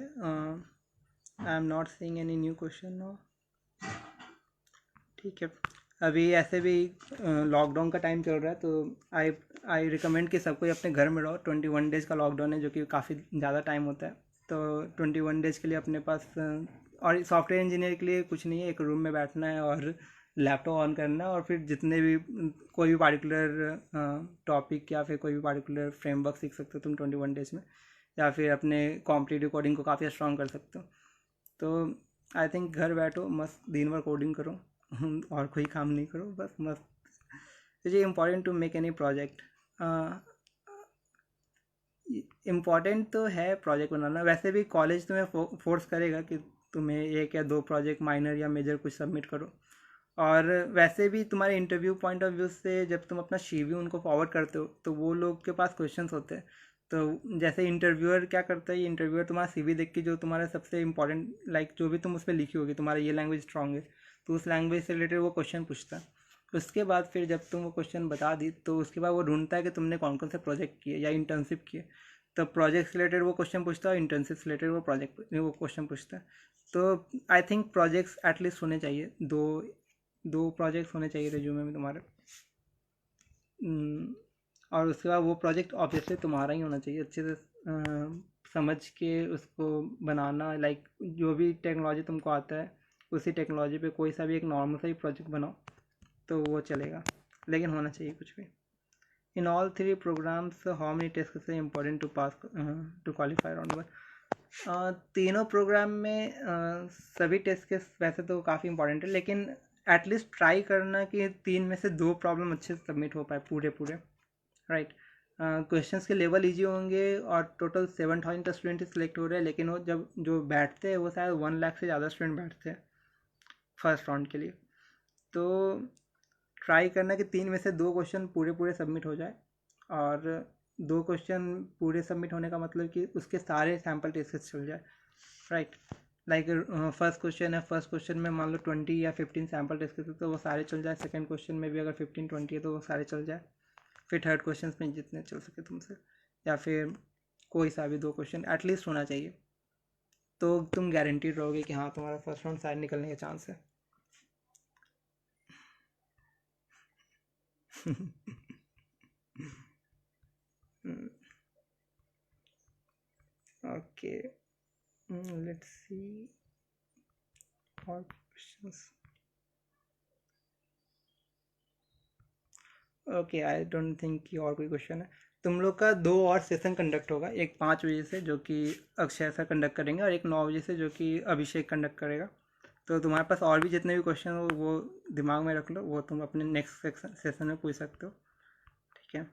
I am not seeing any new question now. ठीक है, अभी ऐसे भी लॉकडाउन का टाइम चल रहा है, तो आई आई रिकमेंड कि सबको अपने घर में रहो। 21 डेज़ का लॉकडाउन है, जो कि काफ़ी ज़्यादा टाइम होता है। तो 21 डेज़ के लिए अपने पास और सॉफ्टवेयर इंजीनियर के लिए कुछ नहीं है, एक रूम में बैठना है और लैपटॉप ऑन करना है, और फिर जितने भी कोई भी पार्टिकुलर टॉपिक या फिर कोई भी पार्टिकुलर फ्रेमवर्क सीख सकते हो तुम 21 डेज़ में, या फिर अपने कॉम्पिटिटिव कोडिंग को काफ़ी स्ट्रॉन्ग कर सकते हो। तो आई थिंक घर बैठो, मस्त दिन भर कोडिंग करो। और कोई काम नहीं करो, बस मस्त। It is important to make any project. Important तो है प्रोजेक्ट बनाना, वैसे भी कॉलेज तुम्हें फोर्स करेगा कि तुम्हें 1 या 2 प्रोजेक्ट माइनर या मेजर कुछ सबमिट करो। और वैसे भी तुम्हारे इंटरव्यू पॉइंट ऑफ व्यू से जब तुम अपना सीवी उनको फॉरवर्ड करते हो, तो वो लोग के पास क्वेश्चंस होते हैं। तो जैसे इंटरव्यूअर क्या करता है, इंटरव्यूअर तुम्हारा सीवी देख के जो तुम्हारा सबसे इंपॉर्टेंट, लाइक जो भी तुम उसमें लिखी होगी, तुम्हारा ये लैंग्वेज स्ट्रांग है, तो उस लैंग्वेज से रिलेटेड वो क्वेश्चन पूछता है। उसके बाद फिर जब तुम वो क्वेश्चन बता दी, तो उसके बाद वो ढूंढता है कि तुमने कौन कौन से प्रोजेक्ट किए या इंटर्नशिप किए। तो प्रोजेक्ट से रिलेटेड वो क्वेश्चन पूछता है, और इंटर्नशिप से रिलेटेड वो क्वेश्चन पूछता है। तो आई थिंक प्रोजेक्ट्स एटलीस्ट होने चाहिए, दो दो प्रोजेक्ट्स होने चाहिए रिज्यूमे में तुम्हारे। और उसके बाद वो प्रोजेक्ट ऑब्वियसली तुम्हारा ही होना चाहिए, अच्छे से समझ के उसको बनाना। लाइक जो भी टेक्नोलॉजी तुमको आता है, उसी टेक्नोलॉजी पे कोई सा भी एक नॉर्मल सा ही प्रोजेक्ट बनाओ, तो वो चलेगा, लेकिन होना चाहिए कुछ भी। In all 3 programs how many test से important to pass to qualify round 1? तीनों प्रोग्राम में सभी टेस्ट केस वैसे तो काफ़ी इंपॉर्टेंट है, लेकिन एटलीस्ट ट्राई करना कि 3 में से 2 प्रॉब्लम अच्छे से सबमिट हो पाए पूरे पूरे, राइट। क्वेश्चंस के लेवल इजी होंगे, और टोटल 7,000 तक स्टूडेंट सिलेक्ट हो रहे हैं, लेकिन वो जब जो बैठते हैं वो शायद 1 लाख से ज़्यादा स्टूडेंट बैठते हैं फर्स्ट राउंड के लिए। तो ट्राई करना कि 3 में से 2 क्वेश्चन पूरे पूरे सबमिट हो जाए। और 2 क्वेश्चन पूरे सबमिट होने का मतलब कि उसके सारे सैम्पल टेस्ट चल जाए, राइट। लाइक फर्स्ट क्वेश्चन है, फर्स्ट क्वेश्चन में मान लो 20 या 15 सैम्पल टेस्ट केसेस, तो वो सारे चल जाए। सेकंड क्वेश्चन में भी अगर 15-20 है तो वो सारे चल जाए। फिर थर्ड क्वेश्चन में जितने चल सके तुमसे, या फिर कोई सा भी 2 क्वेश्चन एटलीस्ट होना चाहिए, तो तुम गारंटीड रहोगे कि हाँ तुम्हारा फर्स्ट राउंड शायद निकलने के चांस है। ओके, लेट्स सी और questions. Okay, I don't think कि और कोई क्वेश्चन है। तुम लोग का 2 और सेशन कंडक्ट होगा, एक 5 बजे से जो कि अक्षय सर कंडक्ट करेंगे, और एक 9 बजे से जो कि अभिषेक कंडक्ट करेगा। तो तुम्हारे पास और भी जितने भी क्वेश्चन हो वो दिमाग में रख लो, वो तुम अपने नेक्स्ट सेशन में पूछ सकते हो। ठीक है।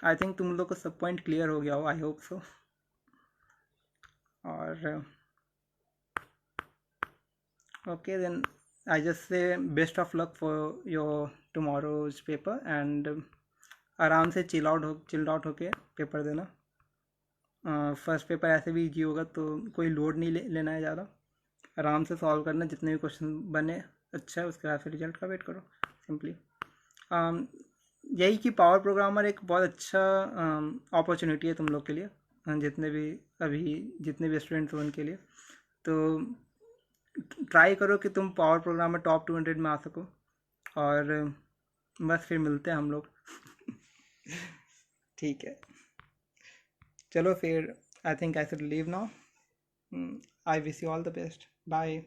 आई थिंक तुम लोग को सब पॉइंट क्लियर हो गया हो, आई होप सो। और okay then, I just say best of luck for your tomorrow's paper, and आराम से चिल्ड आउट होके पेपर देना। फर्स्ट पेपर ऐसे भी इजी होगा, तो कोई लोड नहीं लेना है ज़्यादा। आराम से सॉल्व करना, जितने भी क्वेश्चन बने अच्छा है, उसके बाद फिर रिजल्ट का वेट करो सिंपली। यही कि पावर प्रोग्रामर एक बहुत अच्छा अपॉर्चुनिटी है तुम लोग के लिए, जितने भी स्टूडेंट्स हो उनके लिए। तो ट्राई करो कि तुम पावर प्रोग्रामर टॉप 200 में आ सको, और बस फिर मिलते हैं हम लोग। ठीक है, चलो फिर, I think I should leave now. I wish you all the best, bye.